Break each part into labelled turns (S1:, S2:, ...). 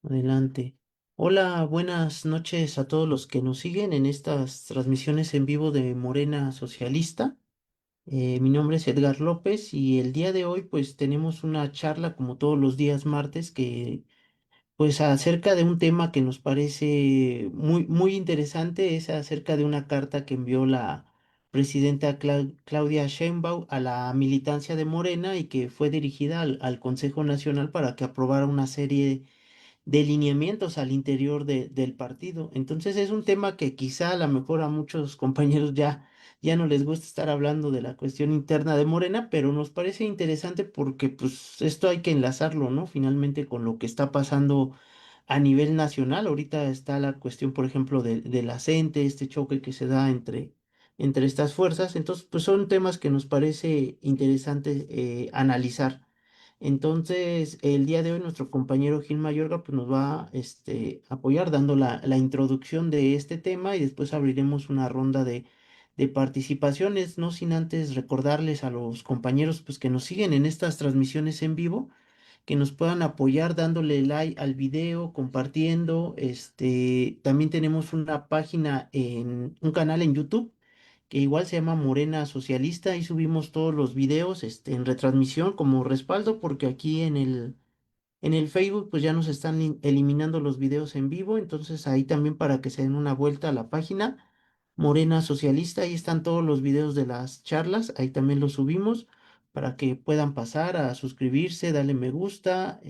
S1: Adelante. Hola, buenas noches a todos los que nos siguen en estas transmisiones en vivo de Morena Socialista. Mi nombre es Edgar López y el día de hoy pues tenemos una charla como todos los días martes que pues acerca de un tema que nos parece muy interesante, es acerca de una carta que envió la presidenta Claudia Sheinbaum a la militancia de Morena y que fue dirigida al Consejo Nacional para que aprobara una serie de lineamientos al interior del partido. Entonces es un tema que quizá a lo mejor a muchos compañeros ya no les gusta estar hablando de la cuestión interna de Morena, pero nos parece interesante porque pues esto hay que enlazarlo, ¿no? Finalmente con lo que está pasando a nivel nacional. Ahorita está la cuestión, por ejemplo, de la CENTE, este choque que se da entre estas fuerzas. Entonces, pues son temas que nos parece interesante analizar. Entonces, el día de hoy nuestro compañero Gil Mayorga pues, nos va a apoyar dando la introducción de este tema y después abriremos una ronda de participaciones, no sin antes recordarles a los compañeros pues, que nos siguen en estas transmisiones en vivo, que nos puedan apoyar dándole like al video, compartiendo. También tenemos una página un canal en YouTube que igual se llama Morena Socialista. Ahí subimos todos los videos, en retransmisión como respaldo, porque aquí en el Facebook pues ya nos están eliminando los videos en vivo, entonces ahí también para que se den una vuelta a la página Morena Socialista, ahí están todos los videos de las charlas, ahí también los subimos para que puedan pasar a suscribirse, darle me gusta,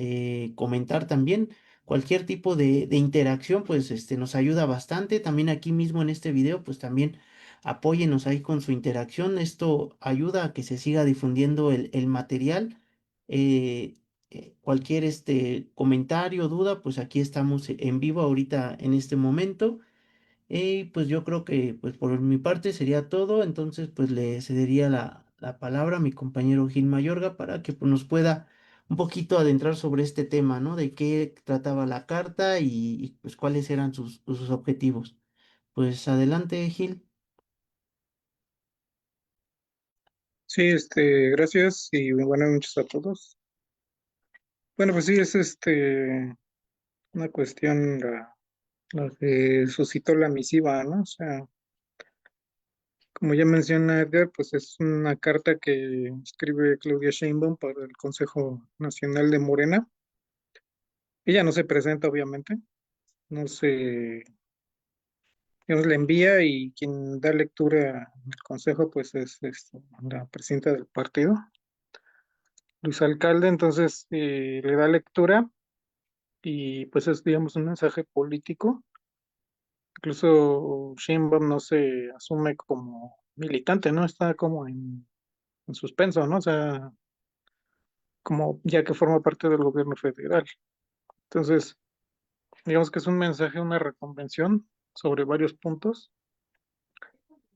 S1: comentar también. Cualquier tipo de interacción pues nos ayuda bastante. También aquí mismo en este video pues también apóyenos ahí con su interacción. Esto ayuda a que se siga difundiendo el material. Eh, Cualquier comentario, duda, pues aquí estamos en vivo ahorita en este momento. Y pues yo creo que pues por mi parte sería todo. Entonces pues le cedería la palabra a mi compañero Gil Mayorga para que pues, nos pueda un poquito adentrar sobre este tema, ¿no? De qué trataba la carta y, pues cuáles eran sus objetivos. Pues adelante, Gil.
S2: Sí, gracias y muy buenas noches a todos. Bueno, pues sí, es una cuestión la que suscitó la misiva, ¿no? O sea, como ya menciona Edgar, pues es una carta que escribe Claudia Sheinbaum para el Consejo Nacional de Morena. Ella no se presenta, obviamente, no se, digamos, la envía y quien da lectura en el Consejo, pues es la presidenta del partido, Luis Alcalde, entonces le da lectura y pues es, digamos, un mensaje político. Incluso Sheinbaum no se asume como militante, ¿no? Está como en suspenso, ¿no? O sea, como ya que forma parte del gobierno federal. Entonces, digamos que es un mensaje, una reconvención sobre varios puntos,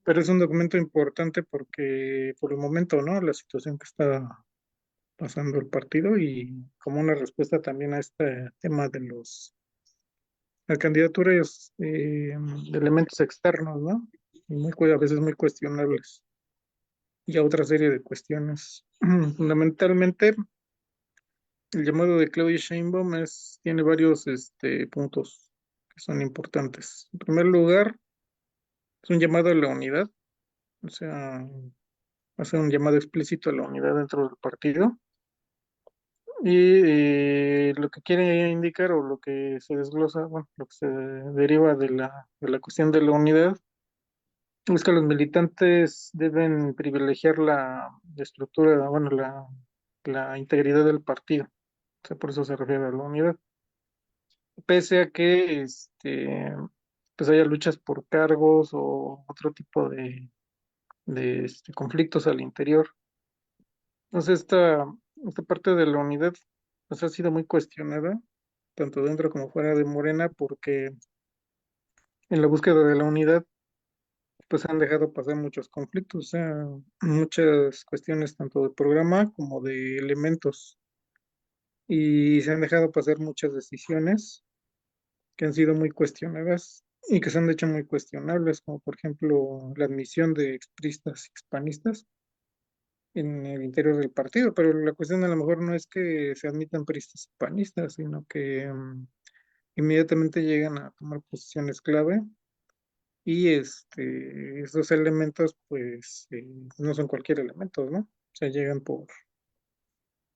S2: pero es un documento importante porque por el momento, ¿no? La situación que está pasando el partido y como una respuesta también a este tema de la candidatura es de elementos externos, ¿no? Y a veces muy cuestionables y a otra serie de cuestiones. Fundamentalmente, el llamado de Claudia Sheinbaum tiene varios puntos que son importantes. En primer lugar, es un llamado a la unidad, o sea, hace un llamado explícito a la unidad dentro del partido. Y lo que quiere indicar o lo que se desglosa, bueno, lo que se deriva de la cuestión de la unidad es que los militantes deben privilegiar la estructura, bueno, la integridad del partido. O sea, por eso se refiere a la unidad. Pese a que pues haya luchas por cargos o otro tipo de conflictos al interior. Entonces, esta parte de la unidad pues, ha sido muy cuestionada, tanto dentro como fuera de Morena, porque en la búsqueda de la unidad pues han dejado pasar muchos conflictos, o sea, muchas cuestiones tanto de programa como de elementos, y se han dejado pasar muchas decisiones que han sido muy cuestionadas y que se han hecho muy cuestionables, como por ejemplo la admisión de expristas y expanistas en el interior del partido, pero la cuestión a lo mejor no es que se admitan priistas y panistas, sino que inmediatamente llegan a tomar posiciones clave y esos elementos pues no son cualquier elemento, ¿no? O sea, llegan por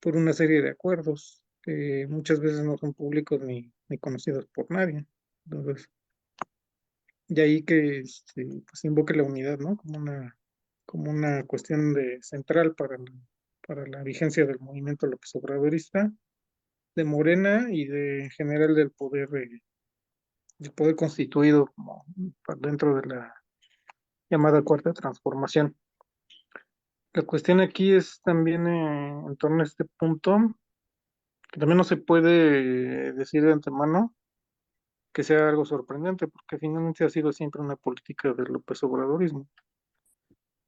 S2: una serie de acuerdos que muchas veces no son públicos ni conocidos por nadie. Entonces, de ahí que pues, invoque la unidad, ¿no? Como una cuestión central para la vigencia del movimiento López Obradorista, de Morena y de en general del poder constituido como dentro de la llamada Cuarta Transformación. La cuestión aquí es también en torno a este punto, que también no se puede decir de antemano que sea algo sorprendente, porque finalmente ha sido siempre una política del López Obradorismo.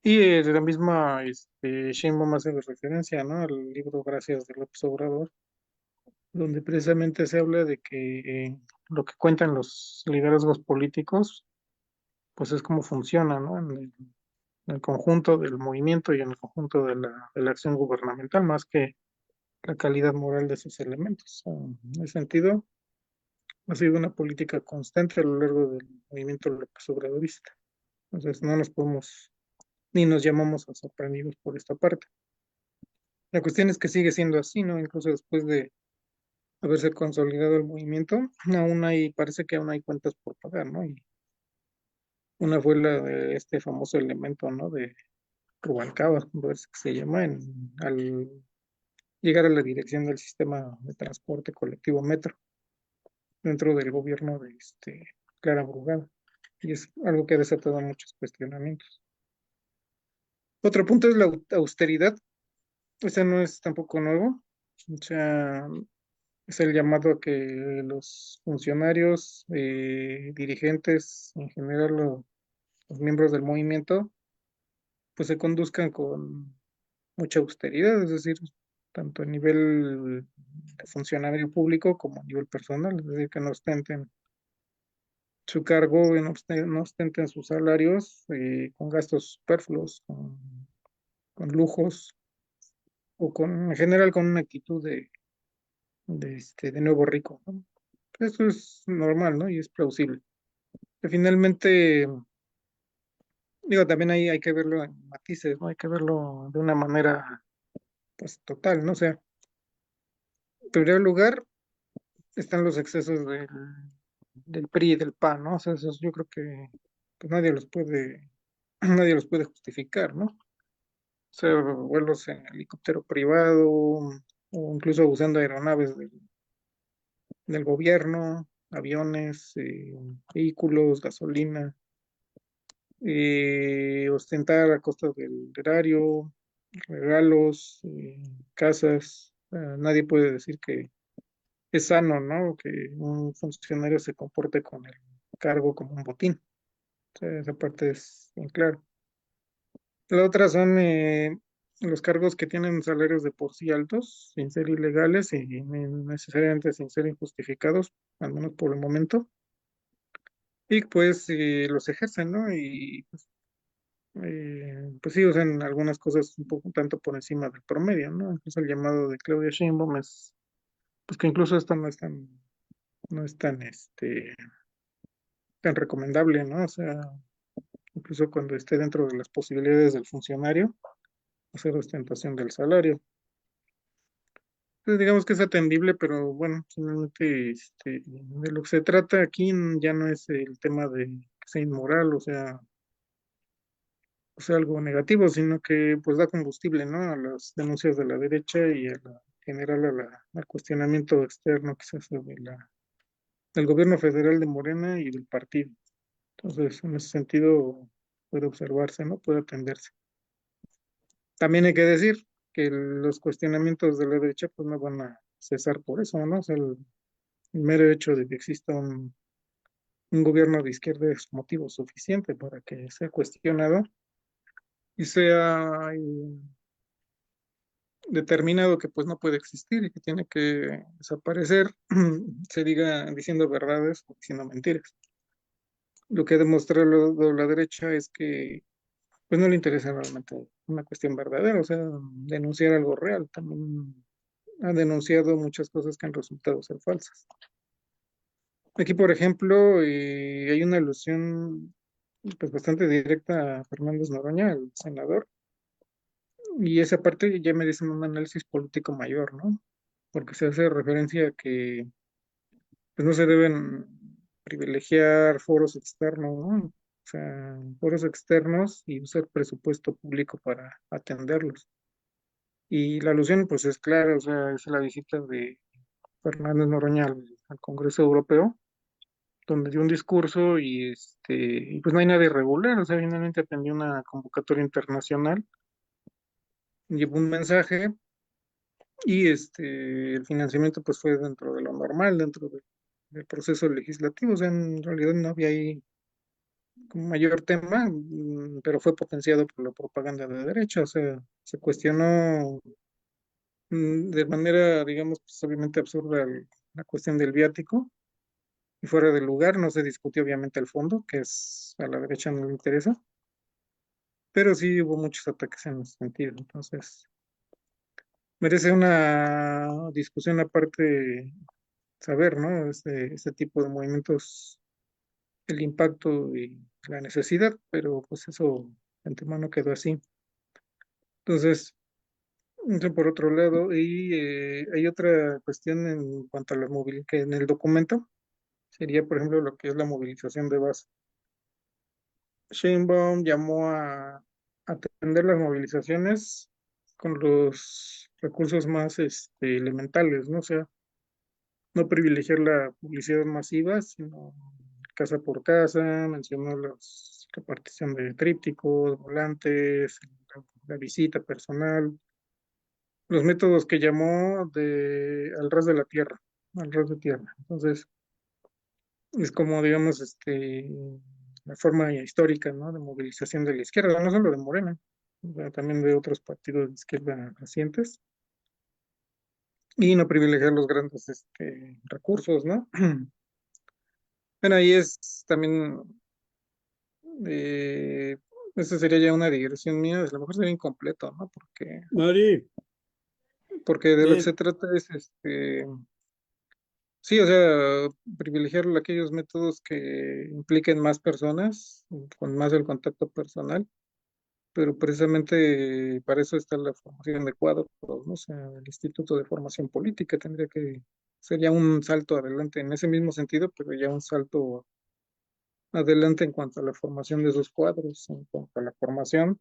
S2: Y de la misma Sheinbaum hace referencia, ¿no? Al libro Gracias de López Obrador, donde precisamente se habla de que lo que cuentan los liderazgos políticos, pues es cómo funciona, ¿no? En el conjunto del movimiento y en el conjunto de la acción gubernamental, más que la calidad moral de sus elementos. En ese sentido, ha sido una política constante a lo largo del movimiento López Obradorista. Entonces, no nos podemos ni nos llamamos a sorprendidos por esta parte. La cuestión es que sigue siendo así, ¿no? Incluso después de haberse consolidado el movimiento, parece que aún hay cuentas por pagar, ¿no? Y una fue la de este famoso elemento, ¿no? De Rubalcaba, pues, que se llama, al llegar a la dirección del sistema de transporte colectivo Metro, dentro del gobierno de Clara Brugada. Y es algo que ha desatado muchos cuestionamientos. Otro punto es la austeridad. Ese no es tampoco nuevo. O sea, es el llamado a que los funcionarios, dirigentes, en general los miembros del movimiento, pues se conduzcan con mucha austeridad, es decir, tanto a nivel de funcionario público como a nivel personal, es decir, que no ostenten su cargo, y no ostenten sus salarios con gastos superfluos, con lujos o en general con una actitud de nuevo rico, ¿no? Eso es normal, ¿no? Y es plausible. Que finalmente, digo, también ahí hay que verlo en matices, ¿no? Hay que verlo de una manera, pues, total, ¿no? O sea, en primer lugar están los excesos del PRI y del PAN, ¿no? O sea, esos yo creo que pues, nadie los puede justificar, ¿no? O sea, vuelos en helicóptero privado, o incluso usando aeronaves del gobierno, aviones, vehículos, gasolina, ostentar a costa del erario, regalos, casas. Nadie puede decir que es sano, ¿no? Que un funcionario se comporte con el cargo como un botín. O sea, esa parte es bien clara. La otra son los cargos que tienen salarios de por sí altos, sin ser ilegales y necesariamente sin ser injustificados, al menos por el momento, y pues los ejercen, ¿no? Y pues sí usan algunas cosas un poco tanto por encima del promedio, ¿no? Incluso el llamado de Claudia Sheinbaum es, pues que incluso esto no es tan recomendable, ¿no? O sea, incluso cuando esté dentro de las posibilidades del funcionario, hacer ostentación del salario. Entonces, digamos que es atendible, pero bueno, finalmente de lo que se trata aquí ya no es el tema de que sea inmoral, o sea, algo negativo, sino que pues da combustible, ¿no? A las denuncias de la derecha y general al cuestionamiento externo que se hace del gobierno federal de Morena y del partido. Entonces, en ese sentido, puede observarse, ¿no? Puede atenderse. También hay que decir que los cuestionamientos de la derecha pues no van a cesar por eso, ¿no? O sea, el mero hecho de que exista un gobierno de izquierda es motivo suficiente para que sea cuestionado y sea determinado que pues no puede existir y que tiene que desaparecer, se diga diciendo verdades o diciendo mentiras. Lo que ha demostrado la derecha es que pues no le interesa realmente una cuestión verdadera, o sea, denunciar algo real. También ha denunciado muchas cosas que han resultado ser falsas. Aquí, por ejemplo, hay una alusión pues bastante directa a Fernández Noroña, el senador, y esa parte ya merece un análisis político mayor, ¿no? Porque se hace referencia a que pues, no se deben privilegiar foros externos, ¿no? O sea, foros externos y usar presupuesto público para atenderlos. Y la alusión, pues es clara, o sea, es la visita de Fernández Noroña al Congreso Europeo, donde dio un discurso y pues no hay nada irregular, o sea, finalmente atendió una convocatoria internacional, llevó un mensaje el financiamiento pues fue dentro de lo normal, del proceso legislativo, o sea, en realidad no había ahí como mayor tema, pero fue potenciado por la propaganda de derecha, o sea, se cuestionó de manera, digamos, pues obviamente absurda la cuestión del viático y fuera del lugar, no se discutió obviamente el fondo, que es a la derecha no le interesa, pero sí hubo muchos ataques en ese sentido, entonces merece una discusión aparte saber, ¿no? Este tipo de movimientos, el impacto y la necesidad, pero pues eso de antemano quedó así. Entonces, eso por otro lado, y hay otra cuestión en cuanto a la movilización, que en el documento sería, por ejemplo, lo que es la movilización de base. Sheinbaum llamó a atender las movilizaciones con los recursos más elementales, ¿no? O sea, no privilegiar la publicidad masiva, sino casa por casa, mencionó la repartición de trípticos, volantes, la visita personal, los métodos que llamó al ras de la tierra, al ras de tierra. Entonces, es como, digamos, la forma histórica, ¿no? De movilización de la izquierda, no solo de Morena, o sea, también de otros partidos de izquierda recientes, y no privilegiar los grandes recursos, ¿no? Bueno, ahí es también, eh, esa sería ya una digresión mía, a lo mejor sería incompleto, ¿no?
S3: Mari,
S2: Porque de lo que
S3: ven.
S2: se trata es, sí, o sea, privilegiar aquellos métodos que impliquen más personas, con más el contacto personal, pero precisamente para eso está la formación de cuadros, ¿no? O sea, el Instituto de Formación Política tendría que ser ya un salto adelante en ese mismo sentido, pero ya un salto adelante en cuanto a la formación de esos cuadros, en cuanto a la formación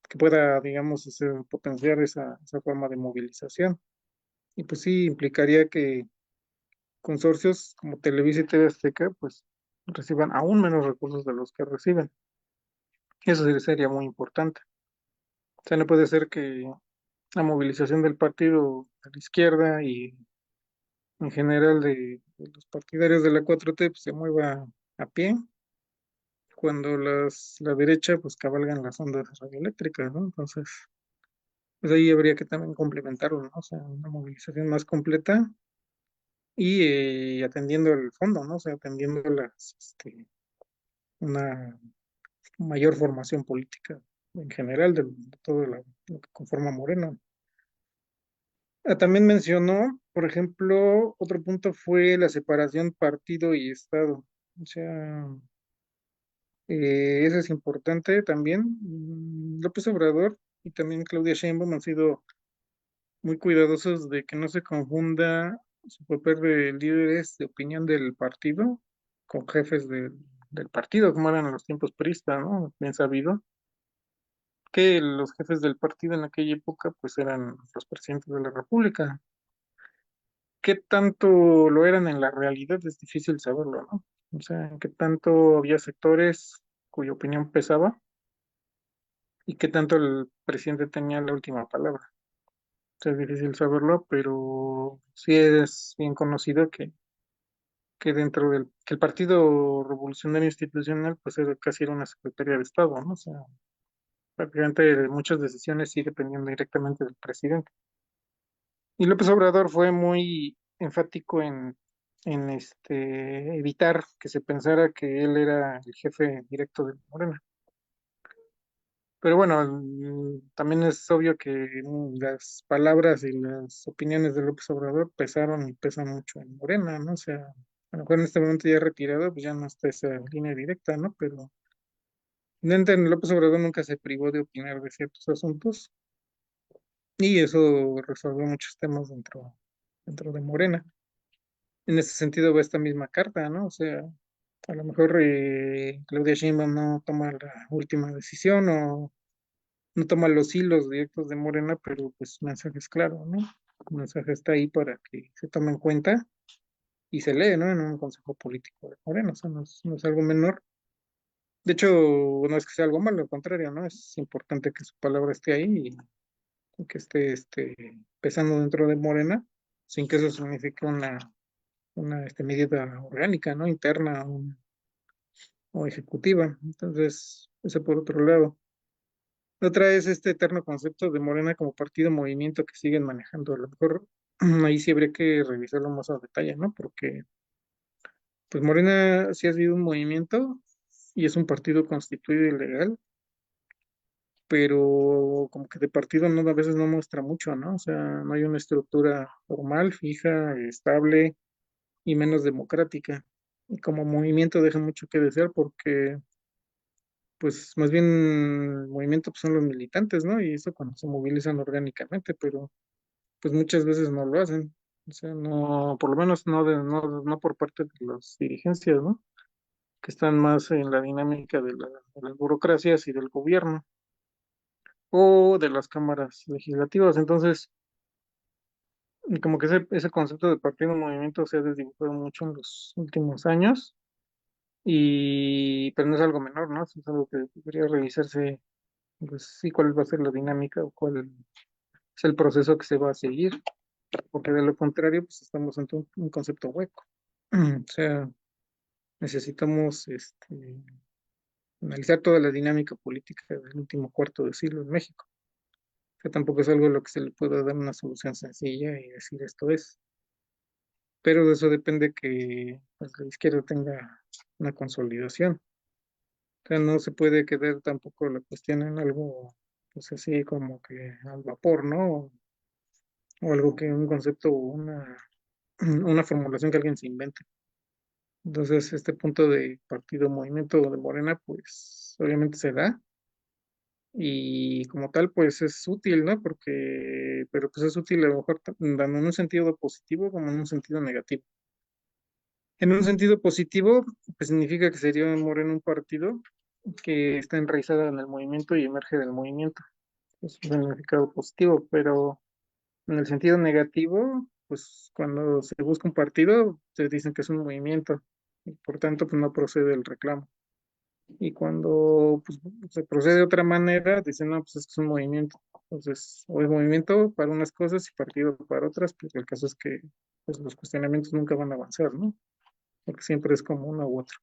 S2: que pueda, digamos, potenciar esa forma de movilización. Y pues sí, implicaría que consorcios como Televisa y TV Azteca, pues reciban aún menos recursos de los que reciben. Eso sí sería muy importante. O sea, no puede ser que la movilización del partido de la izquierda y en general de los partidarios de la 4T pues, se mueva a pie, cuando la derecha pues cabalgan las ondas radioeléctricas, ¿no? Entonces, pues ahí habría que también complementarlo, ¿no? O sea, una movilización más completa y atendiendo el fondo, ¿no? O sea, atendiendo una mayor formación política en general de todo lo que conforma Morena. También mencionó, por ejemplo, otro punto fue la separación partido y Estado. O sea, eso es importante también. López Obrador y también Claudia Sheinbaum han sido muy cuidadosos de que no se confunda su papel de líderes de opinión del partido con jefes del partido, como eran en los tiempos priistas, ¿no? Bien sabido que los jefes del partido en aquella época pues eran los presidentes de la República. ¿Qué tanto lo eran en la realidad? Es difícil saberlo, ¿no? O sea, en qué tanto había sectores cuya opinión pesaba y qué tanto el presidente tenía la última palabra. O sea, es difícil saberlo, pero sí es bien conocido que que el Partido Revolucionario Institucional pues casi era una secretaría de Estado, ¿no? O sea, prácticamente muchas decisiones sí dependían directamente del presidente. Y López Obrador fue muy enfático en evitar que se pensara que él era el jefe directo de Morena. Pero bueno, también es obvio que las palabras y las opiniones de López Obrador pesaron y pesan mucho en Morena, ¿no? O sea, a lo mejor en este momento ya retirado, pues ya no está esa línea directa, ¿no? Pero presidente López Obrador nunca se privó de opinar de ciertos asuntos y eso resolvió muchos temas dentro de Morena. En ese sentido va esta misma carta, ¿no? O sea, a lo mejor Claudia Sheinbaum no toma la última decisión o no toma los hilos directos de Morena, pero pues el mensaje es claro, ¿no? El mensaje está ahí para que se tome en cuenta y se lee, ¿no? En un consejo político de Morena, o sea, no es algo menor. De hecho, no es que sea algo malo, al contrario, ¿no? Es importante que su palabra esté ahí y que esté pesando dentro de Morena, sin que eso signifique una medida orgánica, ¿no? Interna o ejecutiva. Entonces, eso por otro lado. Otra es este eterno concepto de Morena como partido movimiento que siguen manejando. A lo mejor ahí sí habría que revisarlo más a detalle, ¿no? Porque pues Morena sí ha sido un movimiento y es un partido constituido y legal, pero como que de partido no, a veces no muestra mucho, ¿no? O sea, no hay una estructura formal, fija, estable y menos democrática. Y como movimiento deja mucho que desear porque pues más bien el movimiento pues, son los militantes, ¿no? Y eso cuando se movilizan orgánicamente, pero pues muchas veces no lo hacen. O sea, no, por lo menos no por parte de las dirigencias, ¿no? Que están más en la dinámica de las burocracias y del gobierno o de las cámaras legislativas. Entonces, como que ese concepto de partido movimiento se ha desdibujado mucho en los últimos años, pero no es algo menor, ¿no? Es algo que debería revisarse, pues sí, cuál va a ser la dinámica o cuál es el proceso que se va a seguir, porque de lo contrario, pues estamos ante un concepto hueco. O sea, necesitamos analizar toda la dinámica política del último cuarto de siglo en México. Que tampoco es algo a lo que se le pueda dar una solución sencilla y decir esto es. Pero de eso depende que pues, la izquierda tenga una consolidación. O sea, no se puede quedar tampoco la cuestión en algo, pues así como que al vapor, ¿no? O algo que un concepto o una formulación que alguien se invente. Entonces, este punto de partido movimiento de Morena, pues obviamente se da y como tal, pues es útil, ¿no? Pero pues es útil a lo mejor tanto en un sentido positivo como en un sentido negativo. En un sentido positivo, pues significa que sería Morena un partido que está enraizado en el movimiento y emerge del movimiento. Es un significado positivo, pero en el sentido negativo, pues cuando se busca un partido, se dicen que es un movimiento y por tanto, pues no procede el reclamo. Y cuando pues, se procede de otra manera, dicen, no, pues es que es un movimiento. Entonces, o es movimiento para unas cosas y partido para otras, pero el caso es que pues, los cuestionamientos nunca van a avanzar, ¿no? Porque siempre es como uno u otro.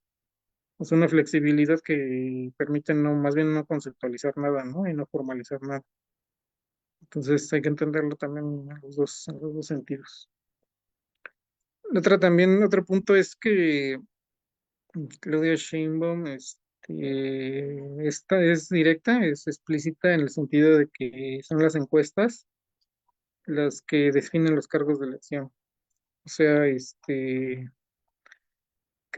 S2: Es una flexibilidad que permite no, más bien no conceptualizar nada, ¿no? Y no formalizar nada. Entonces hay que entenderlo también en los dos sentidos. Otro punto es que Claudia Sheinbaum, esta es directa, es explícita en el sentido de que son las encuestas las que definen los cargos de elección. O sea, que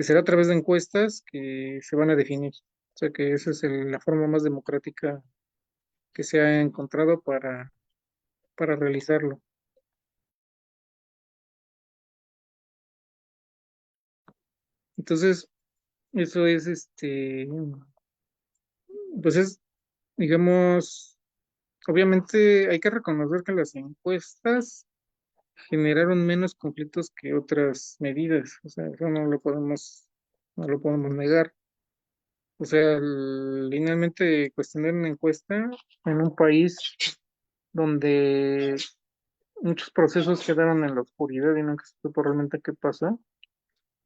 S2: será a través de encuestas que se van a definir. O sea, que esa es la forma más democrática que se ha encontrado para realizarlo. Entonces, eso es, pues es, digamos, obviamente hay que reconocer que las encuestas generaron menos conflictos que otras medidas, o sea, eso no lo podemos negar. O sea, linealmente cuestionar una encuesta en un país donde muchos procesos quedaron en la oscuridad y nunca se supo realmente qué pasó,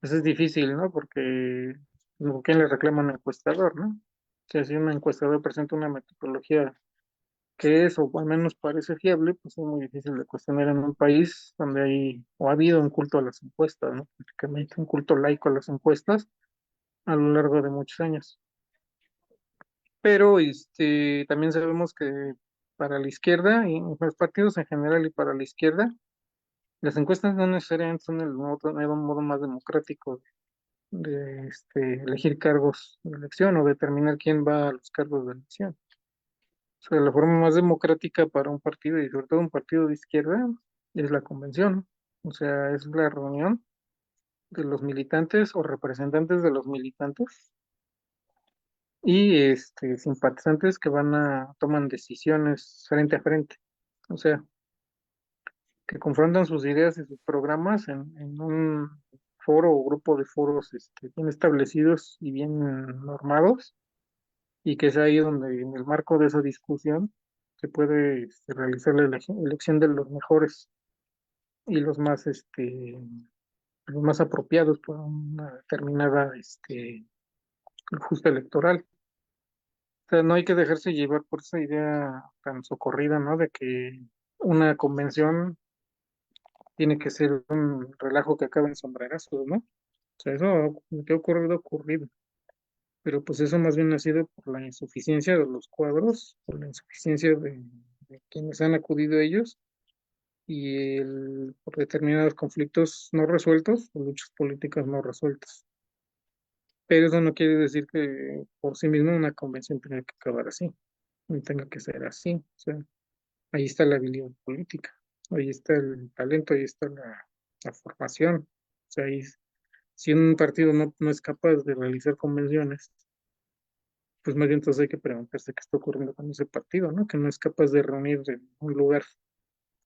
S2: pues es difícil, ¿no? Porque luego, ¿quién le reclama a un encuestador, no? O sea, si un encuestador presenta una metodología que es, o al menos parece fiable, pues es muy difícil de cuestionar en un país donde hay, o ha habido un culto a las encuestas, ¿no? Prácticamente un culto laico a las encuestas a lo largo de muchos años. Pero también sabemos que para la izquierda, y los partidos en general y para la izquierda, Las encuestas no necesariamente son el modo más democrático de elegir cargos de elección o determinar quién va a los cargos de elección. O sea, la forma más democrática para un partido y sobre todo un partido de izquierda es la convención. O sea, es la reunión de los militantes o representantes de los militantes y simpatizantes que toman decisiones frente a frente. O sea, que confrontan sus ideas y sus programas en un foro o grupo de foros bien establecidos y bien normados, y que es ahí donde en el marco de esa discusión se puede realizar la elección de los mejores y los más apropiados por una determinada justa electoral. O sea, no hay que dejarse llevar por esa idea tan socorrida, ¿no? De que una convención tiene que ser un relajo que acabe en sombrerazos, ¿no? O sea, eso que ha ocurrido, ha ocurrido. Pero pues eso más bien ha sido por la insuficiencia de los cuadros, por la insuficiencia de quienes han acudido a ellos y por determinados conflictos no resueltos o luchas políticas no resueltas. Pero eso no quiere decir que por sí mismo una convención tenga que acabar así, ni tenga que ser así. O sea, ahí está la habilidad política, ahí está el talento, ahí está la formación. O sea, si un partido no es capaz de realizar convenciones, pues más bien entonces hay que preguntarse qué está ocurriendo con ese partido, ¿no? Que no es capaz de reunir en un lugar,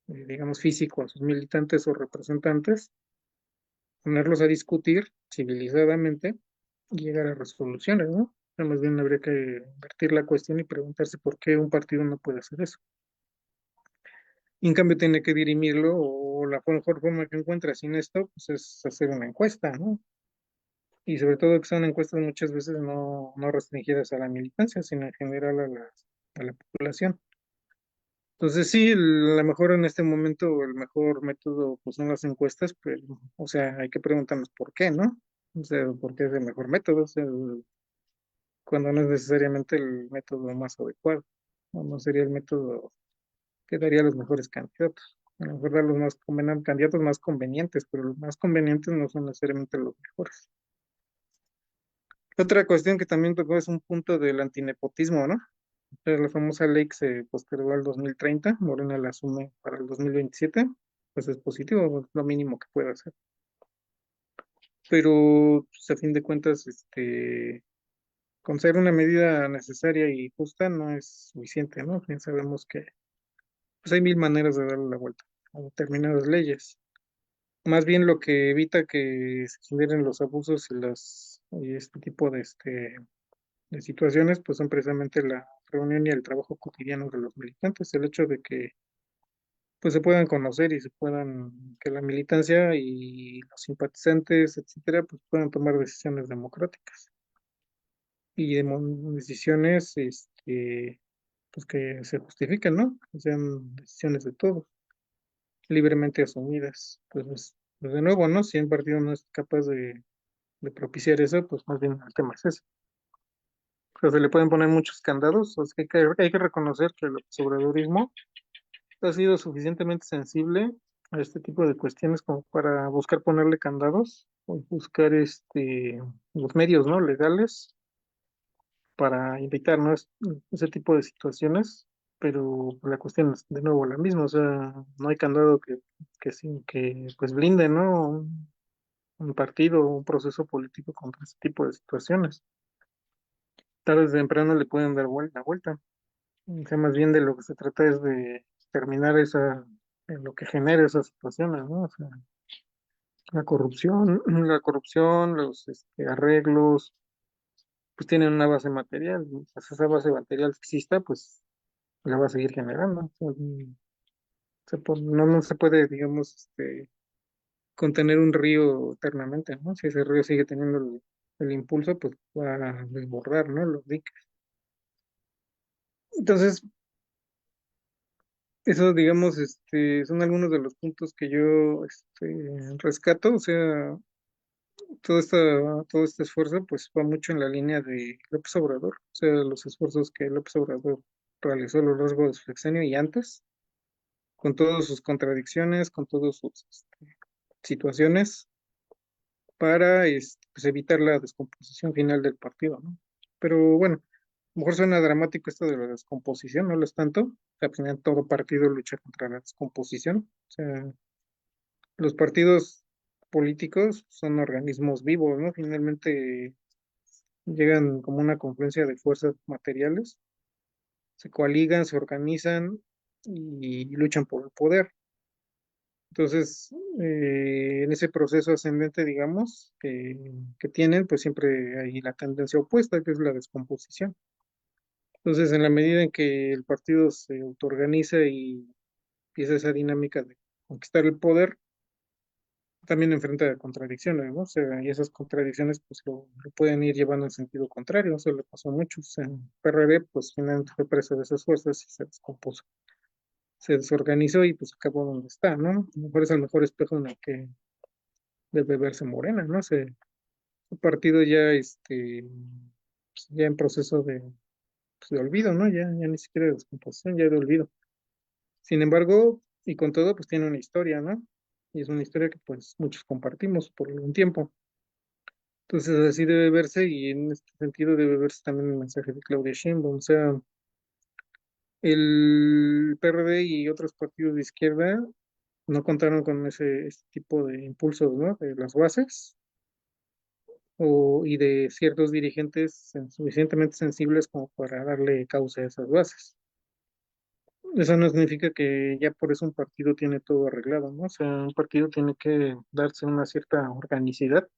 S2: digamos, físico a sus militantes o representantes, ponerlos a discutir civilizadamente y llegar a resoluciones, ¿no? Más bien habría que invertir la cuestión y preguntarse por qué un partido no puede hacer eso. Y en cambio tiene que dirimirlo o la mejor forma que encuentra sin esto, pues es hacer una encuesta, ¿no? Y sobre todo que son encuestas muchas veces no restringidas a la militancia, sino en general a la población. Entonces sí, a lo mejor en este momento el mejor método pues son las encuestas, pero, o sea, hay que preguntarnos por qué, ¿no? O sea, por qué es el mejor método, o sea, cuando no es necesariamente el método más adecuado, o no sería el método que daría los mejores candidatos. A lo mejor dar los candidatos más convenientes, pero los más convenientes no son necesariamente los mejores. Otra cuestión que también tocó es un punto del antinepotismo, ¿no? La famosa ley que se postergó al 2030, Morena la asume para el 2027, pues es positivo, es lo mínimo que puede hacer. Pero, pues, a fin de cuentas, con ser una medida necesaria y justa no es suficiente, ¿no? Bien sabemos que pues hay mil maneras de darle la vuelta a determinadas leyes. Más bien lo que evita que se generen los abusos y este tipo de situaciones, pues son precisamente la reunión y el trabajo cotidiano de los militantes, el hecho de que pues se puedan conocer y que la militancia y los simpatizantes, etcétera, pues puedan tomar decisiones democráticas y decisiones, pues que se justifiquen, ¿no? Que sean decisiones de todos, libremente asumidas. Pues de nuevo, ¿no? Si un partido no es capaz de propiciar eso, pues más bien el tema es ese. O sea, se le pueden poner muchos candados, o sea, hay que reconocer que el obradorismo ha sido suficientemente sensible a este tipo de cuestiones como para buscar ponerle candados o buscar los medios, ¿no? legales para evitar, ¿no? ese tipo de situaciones, pero la cuestión es de nuevo la misma, o sea, no hay candado que pues blinde, ¿no? Un partido o un proceso político contra ese tipo de situaciones. Tarde o temprano le pueden dar la vuelta. O sea, más bien de lo que se trata es de terminar en lo que genera esas situaciones, ¿no? O sea, la corrupción, los arreglos, pues tienen una base material. Mientras esa base material exista, pues la va a seguir generando. O sea, no se puede, digamos, contener un río eternamente, ¿no? Si ese río sigue teniendo el impulso, pues va a desbordar, ¿no? Los diques. Entonces, eso, digamos, son algunos de los puntos que yo, rescato. O sea, todo este esfuerzo pues va mucho en la línea de López Obrador, o sea, los esfuerzos que López Obrador realizó a lo largo de su sexenio y antes, con todas sus contradicciones, con todas sus situaciones, para pues, evitar la descomposición final del partido, ¿no? Pero bueno, a lo mejor suena dramático esto de la descomposición, no lo es tanto. Al final todo partido lucha contra la descomposición. O sea, los partidos políticos son organismos vivos, ¿no? Finalmente llegan como una confluencia de fuerzas materiales, se coaligan, se organizan y luchan por el poder. Entonces, en ese proceso ascendente, digamos, que tienen, pues siempre hay la tendencia opuesta, que es la descomposición. Entonces, en la medida en que el partido se autoorganiza y empieza esa dinámica de conquistar el poder, también enfrenta contradicciones, ¿no? O sea, y esas contradicciones, pues lo pueden ir llevando en sentido contrario, eso le pasó a muchos. En PRD, pues finalmente fue presa de esas fuerzas y se descompuso, se desorganizó y pues acabó donde está, ¿no? A lo mejor es el mejor espejo en el que debe verse Morena, ¿no? Su partido ya, pues, ya en proceso pues, de olvido, ¿no? Ya ni siquiera de descomposición, ya de olvido. Sin embargo, y con todo, pues tiene una historia, ¿no? Y es una historia que pues muchos compartimos por algún tiempo. Entonces así debe verse y en este sentido debe verse también el mensaje de Claudia Sheinbaum. O sea, el PRD y otros partidos de izquierda no contaron con este tipo de impulsos, ¿no? De las bases y de ciertos dirigentes suficientemente sensibles como para darle causa a esas bases. Eso no significa que ya por eso un partido tiene todo arreglado, ¿no? O sea, un partido tiene que darse una cierta organicidad,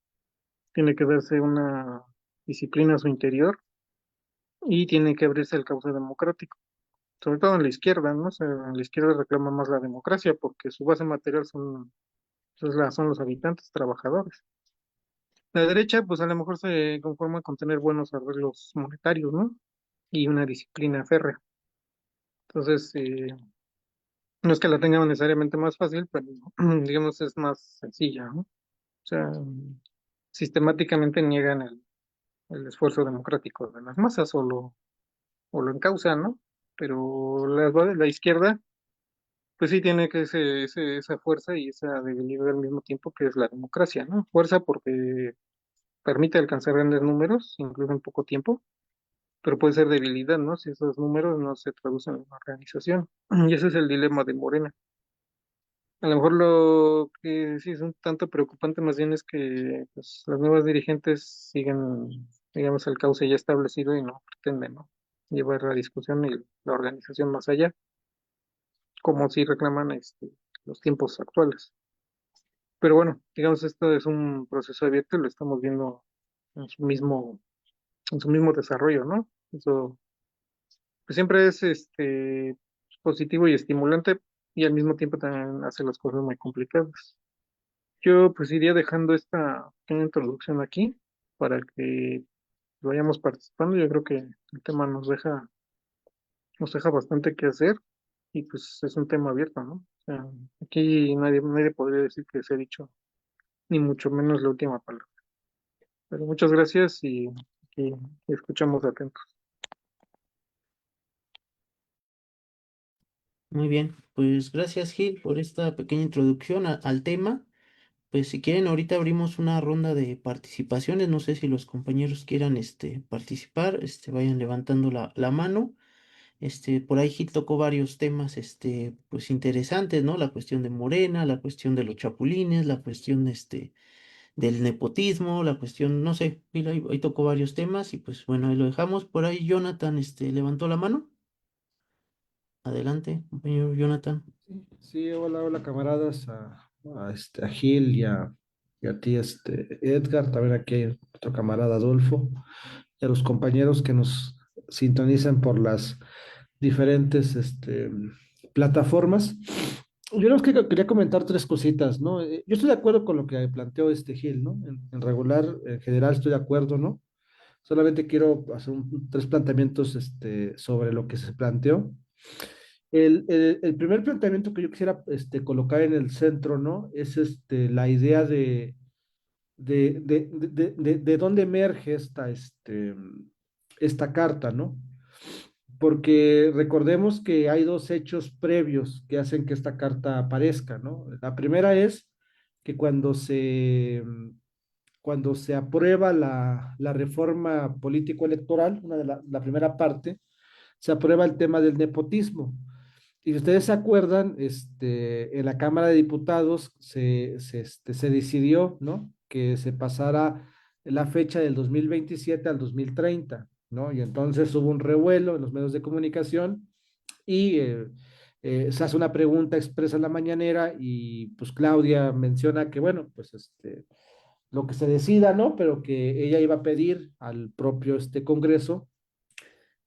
S2: tiene que darse una disciplina a su interior y tiene que abrirse el cauce democrático, sobre todo en la izquierda, ¿no? O sea, en la izquierda reclama más la democracia porque su base material son los habitantes, trabajadores. La derecha, pues a lo mejor se conforma con tener buenos arreglos monetarios, ¿no? Y una disciplina férrea. Entonces, no es que la tengan necesariamente más fácil, pero digamos es más sencilla, ¿no? O sea, sistemáticamente niegan el esfuerzo democrático de las masas o lo encausan, ¿no? Pero la izquierda, pues sí tiene que esa fuerza y esa debilidad al mismo tiempo que es la democracia, ¿no? Fuerza porque permite alcanzar grandes números, incluso en poco tiempo, pero puede ser debilidad, ¿no? Si esos números no se traducen en una organización. Y ese es el dilema de Morena. A lo mejor lo que sí es un tanto preocupante más bien es que pues, las nuevas dirigentes siguen, digamos, el cauce ya establecido y no pretenden, ¿no? Llevar la discusión y la organización más allá, como si reclaman los tiempos actuales. Pero bueno, digamos, esto es un proceso abierto y lo estamos viendo en en su mismo desarrollo, ¿no? Eso pues siempre es positivo y estimulante y al mismo tiempo también hace las cosas muy complicadas. Yo pues iría dejando esta pequeña introducción aquí para que vayamos participando. Yo creo que el tema nos deja bastante que hacer y pues es un tema abierto, ¿no? O sea, aquí nadie podría decir que se ha dicho, ni mucho menos la última palabra. Pero muchas gracias y escuchamos atentos.
S1: Muy bien, pues gracias Gil por esta pequeña introducción al tema. Pues si quieren, ahorita abrimos una ronda de participaciones. No sé si los compañeros quieran participar, vayan levantando la mano. Por ahí Gil tocó varios temas, pues interesantes, ¿no? La cuestión de Morena, la cuestión de los chapulines, la cuestión, del nepotismo, la cuestión, no sé, Gil ahí tocó varios temas y pues bueno, ahí lo dejamos. Por ahí Jonathan, levantó la mano. Adelante, compañero Jonathan.
S3: Sí, hola, hola camaradas, a Gil y a ti, Edgar, también aquí hay otro camarada Adolfo, y a los compañeros que nos sintonizan por las diferentes plataformas. Yo los que quería comentar tres cositas, ¿no? Yo estoy de acuerdo con lo que planteó este Gil, ¿no? En regular, en general estoy de acuerdo, ¿no? Solamente quiero hacer tres planteamientos sobre lo que se planteó. El primer planteamiento que yo quisiera colocar en el centro, ¿no? Es la idea de dónde emerge esta carta, ¿no? porque recordemos que hay dos hechos previos que hacen que esta carta aparezca, ¿no? La primera es que cuando se aprueba la reforma político-electoral, la primera parte, se aprueba el tema del nepotismo. Y si ustedes se acuerdan, en la Cámara de Diputados se decidió, ¿no? Que se pasara la fecha del 2027 al 2030, ¿no? Y entonces hubo un revuelo en los medios de comunicación y se hace una pregunta expresa en la mañanera y pues Claudia menciona que, bueno, pues lo que se decida, ¿no? Pero que ella iba a pedir al propio Congreso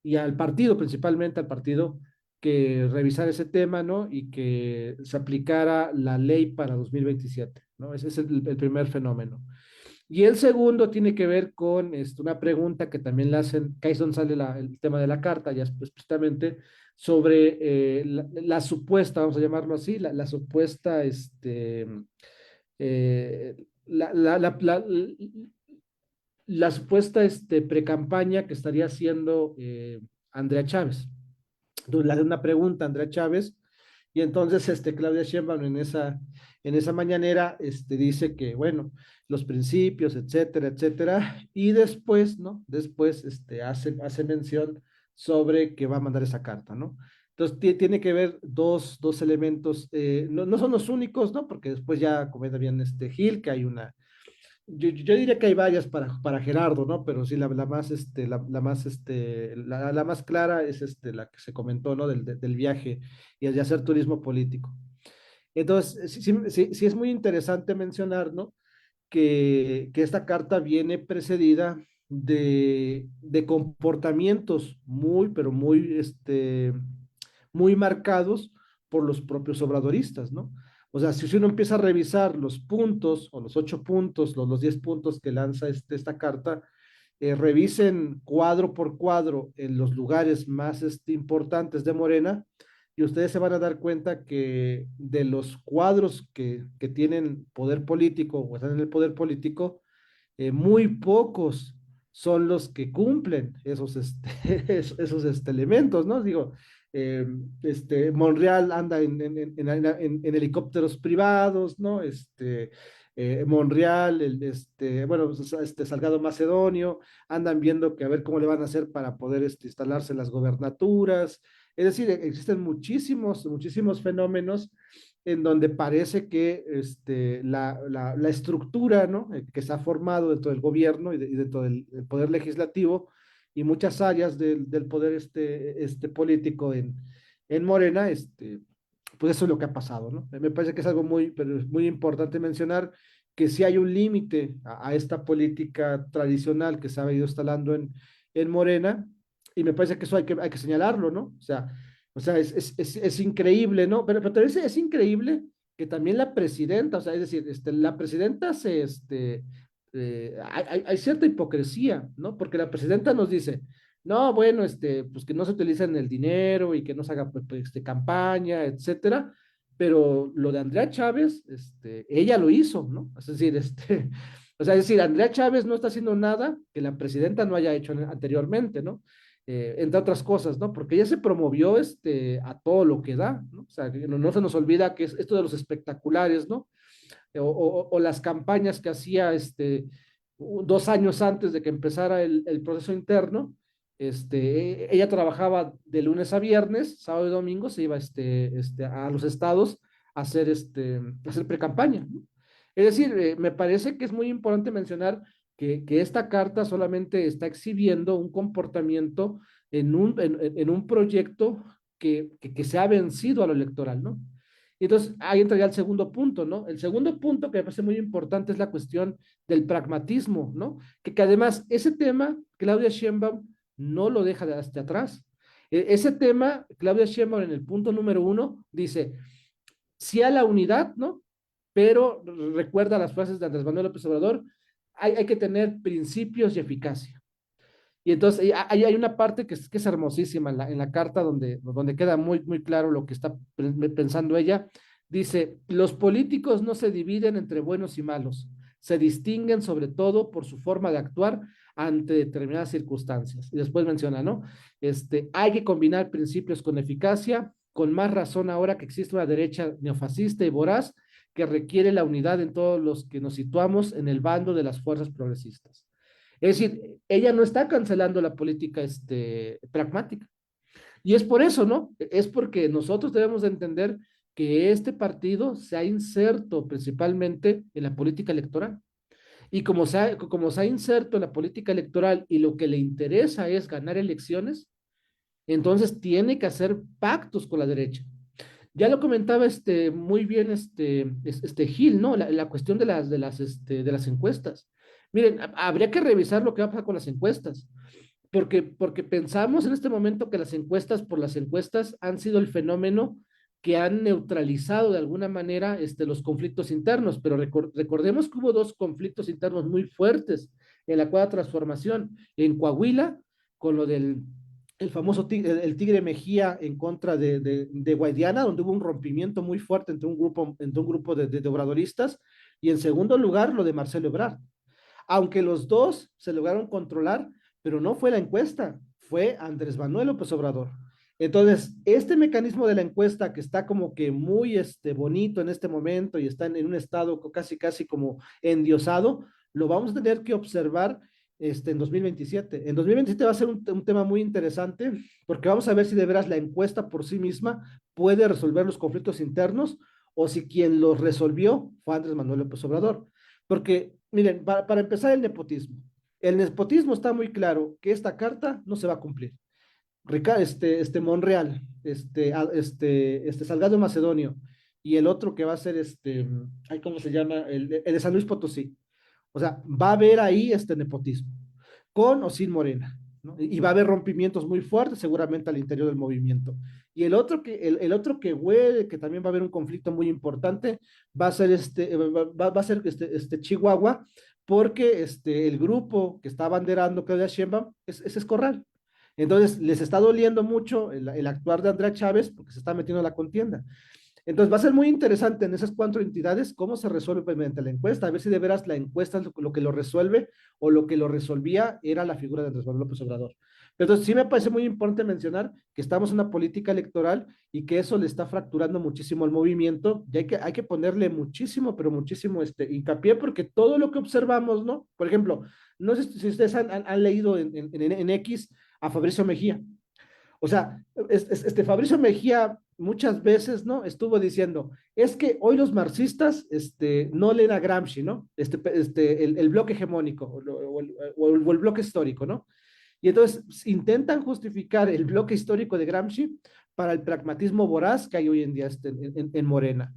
S3: y al partido, principalmente al partido, que revisara ese tema, ¿no? Y que se aplicara la ley para 2027, ¿no? Ese es el primer fenómeno. Y el segundo tiene que ver con una pregunta que también le hacen, que ahí es donde sale el tema de la carta, ya explícitamente, sobre la supuesta, vamos a llamarlo así, la supuesta, eh, la, la, la, la, la supuesta precampaña que estaría haciendo Andrea Chávez. Entonces le hace una pregunta a Andrea Chávez y entonces Claudia Sheinbaum en esa mañanera dice que, bueno, los principios, etcétera, etcétera, y después, ¿no? Después hace mención sobre que va a mandar esa carta, ¿no? Entonces tiene que ver dos elementos, no son los únicos, ¿no? Porque después ya comenta bien Gil, que hay yo diría que hay varias para Gerardo, ¿no? Pero sí, la más, la más clara es la que se comentó, ¿no? Del viaje y el de hacer turismo político. Entonces, sí es muy interesante mencionar, ¿no? Que esta carta viene precedida de comportamientos muy, pero muy, muy marcados por los propios obradoristas, ¿no? O sea, si uno empieza a revisar los puntos o los 8 puntos, los 10 puntos que lanza esta carta, revisen cuadro por cuadro en los lugares más importantes de Morena y ustedes se van a dar cuenta que de los cuadros que tienen poder político o están en el poder político, muy pocos son los que cumplen esos elementos, ¿no? Digo, eh, Monreal anda en helicópteros privados, ¿no? Monreal, bueno, Salgado Macedonio, andan viendo que a ver cómo le van a hacer para poder instalarse en las gobernaturas. Es decir, existen muchísimos fenómenos en donde parece que la estructura, ¿no? Que se ha formado dentro del gobierno y dentro del poder legislativo y muchas áreas del poder político en Morena, pues eso es lo que ha pasado, ¿no? Me parece que es algo pero es muy importante mencionar que sí hay un límite a esta política tradicional que se ha ido instalando en Morena, y me parece que eso hay que señalarlo, ¿no? O sea, es increíble, ¿no? Pero también es increíble que también la presidenta, o sea, es decir, la presidenta hay cierta hipocresía, ¿no? Porque la presidenta nos dice, no, bueno, pues que no se utilicen el dinero y que no se haga campaña, etcétera, pero lo de Andrea Chávez, ella lo hizo, ¿no? Es decir, o sea, es decir, Andrea Chávez no está haciendo nada que la presidenta no haya hecho anteriormente, ¿no? Entre otras cosas, ¿no? Porque ella se promovió a todo lo que da, ¿no? O sea, que no se nos olvida que es esto de los espectaculares, ¿no? O las campañas que hacía 2 años antes de que empezara el proceso interno. Ella trabajaba de lunes a viernes, sábado y domingo, se iba a los estados a hacer pre-campaña, ¿no? Es decir, me parece que es muy importante mencionar que esta carta solamente está exhibiendo un comportamiento en un proyecto que se ha vencido a lo electoral, ¿no? Y entonces ahí entra ya el segundo punto, ¿no? El segundo punto que me parece muy importante es la cuestión del pragmatismo, ¿no? Que además ese tema, Claudia Sheinbaum no lo deja hasta atrás. Ese tema, Claudia Sheinbaum en el punto número 1 dice, sí a la unidad, ¿no? Pero recuerda las frases de Andrés Manuel López Obrador, hay que tener principios y eficacia. Y entonces hay una parte que es hermosísima en la carta donde queda muy claro lo que está pensando ella. Dice, los políticos no se dividen entre buenos y malos, se distinguen sobre todo por su forma de actuar ante determinadas circunstancias. Y después menciona, ¿no? Hay que combinar principios con eficacia, con más razón ahora que existe una derecha neofascista y voraz que requiere la unidad en todos los que nos situamos en el bando de las fuerzas progresistas. Es decir, ella no está cancelando la política pragmática. Y es por eso, ¿no? Es porque nosotros debemos de entender que este partido se ha inserto principalmente en la política electoral. Y como se ha inserto en la política electoral y lo que le interesa es ganar elecciones, entonces tiene que hacer pactos con la derecha. Ya lo comentaba muy bien Gil, ¿no? La cuestión de las encuestas. Miren, habría que revisar lo que va a pasar con las encuestas, porque pensamos en este momento que las encuestas por las encuestas han sido el fenómeno que han neutralizado de alguna manera los conflictos internos, pero recordemos que hubo dos conflictos internos muy fuertes en la cuarta transformación, en Coahuila, con lo del el famoso tigre, el tigre Mejía en contra de Guadiana, donde hubo un rompimiento muy fuerte entre un grupo de obradoristas, y en segundo lugar lo de Marcelo Ebrard. Aunque los dos se lograron controlar, pero no fue la encuesta, fue Andrés Manuel López Obrador. Entonces, este mecanismo de la encuesta que está como que muy bonito en este momento y está en un estado casi, casi como endiosado, lo vamos a tener que observar en 2027. En 2027 va a ser un tema muy interesante porque vamos a ver si de veras la encuesta por sí misma puede resolver los conflictos internos o si quien los resolvió fue Andrés Manuel López Obrador. Porque, miren, para empezar el nepotismo. El nepotismo está muy claro que esta carta no se va a cumplir. Monreal, Salgado Macedonio y el otro que va a ser ¿cómo se llama? El de San Luis Potosí. O sea, va a haber ahí este nepotismo, con o sin Morena, ¿no? Y va a haber rompimientos muy fuertes seguramente al interior del movimiento. Y el otro que huele, que también va a haber un conflicto muy importante, va a ser va a ser Chihuahua, porque el grupo que está abanderando Claudia Sheinbaum es Escorral. Entonces, les está doliendo mucho el actuar de Andrea Chávez porque se está metiendo a la contienda. Entonces va a ser muy interesante en esas cuatro entidades cómo se resuelve mediante la encuesta, a ver si de veras la encuesta es lo que lo resuelve o lo que lo resolvía era la figura de Andrés Manuel López Obrador. Pero entonces sí me parece muy importante mencionar que estamos en una política electoral y que eso le está fracturando muchísimo al movimiento y hay que ponerle muchísimo, pero muchísimo hincapié porque todo lo que observamos, ¿no? Por ejemplo, no sé si ustedes han leído en X a Fabricio Mejía. O sea, Fabricio Mejía muchas veces, ¿no? Estuvo diciendo, es que hoy los marxistas, no leen a Gramsci, ¿no? El bloque hegemónico o el bloque histórico, ¿no? Y entonces intentan justificar el bloque histórico de Gramsci para el pragmatismo voraz que hay hoy en día en Morena.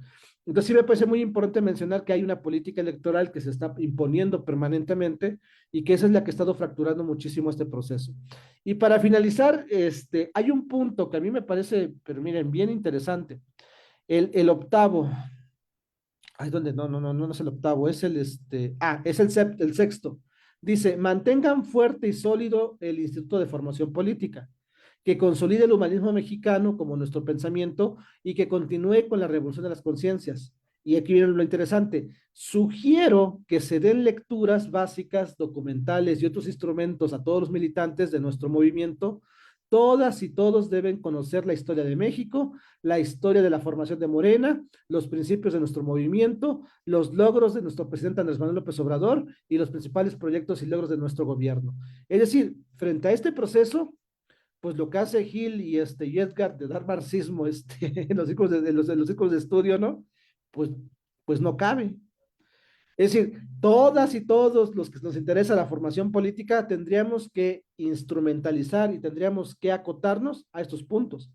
S3: Entonces sí me parece muy importante mencionar que hay una política electoral que se está imponiendo permanentemente y que esa es la que ha estado fracturando muchísimo este proceso. Y para finalizar, hay un punto que a mí me parece, pero miren, bien interesante. El octavo, ay, ¿dónde? No es el octavo, es el sexto. Dice, mantengan fuerte y sólido el Instituto de Formación Política, que consolide el humanismo mexicano como nuestro pensamiento y que continúe con la revolución de las conciencias. Y aquí viene lo interesante. Sugiero que se den lecturas básicas, documentales y otros instrumentos a todos los militantes de nuestro movimiento. Todas y todos deben conocer la historia de México, la historia de la formación de Morena, los principios de nuestro movimiento, los logros de nuestro presidente Andrés Manuel López Obrador y los principales proyectos y logros de nuestro gobierno. Es decir, frente a este proceso, pues lo que hace Gil y Edgar de dar marxismo en los círculos los círculos de estudio, ¿no? Pues, pues no cabe. Es decir, todas y todos los que nos interesa la formación política tendríamos que instrumentalizar y tendríamos que acotarnos a estos puntos.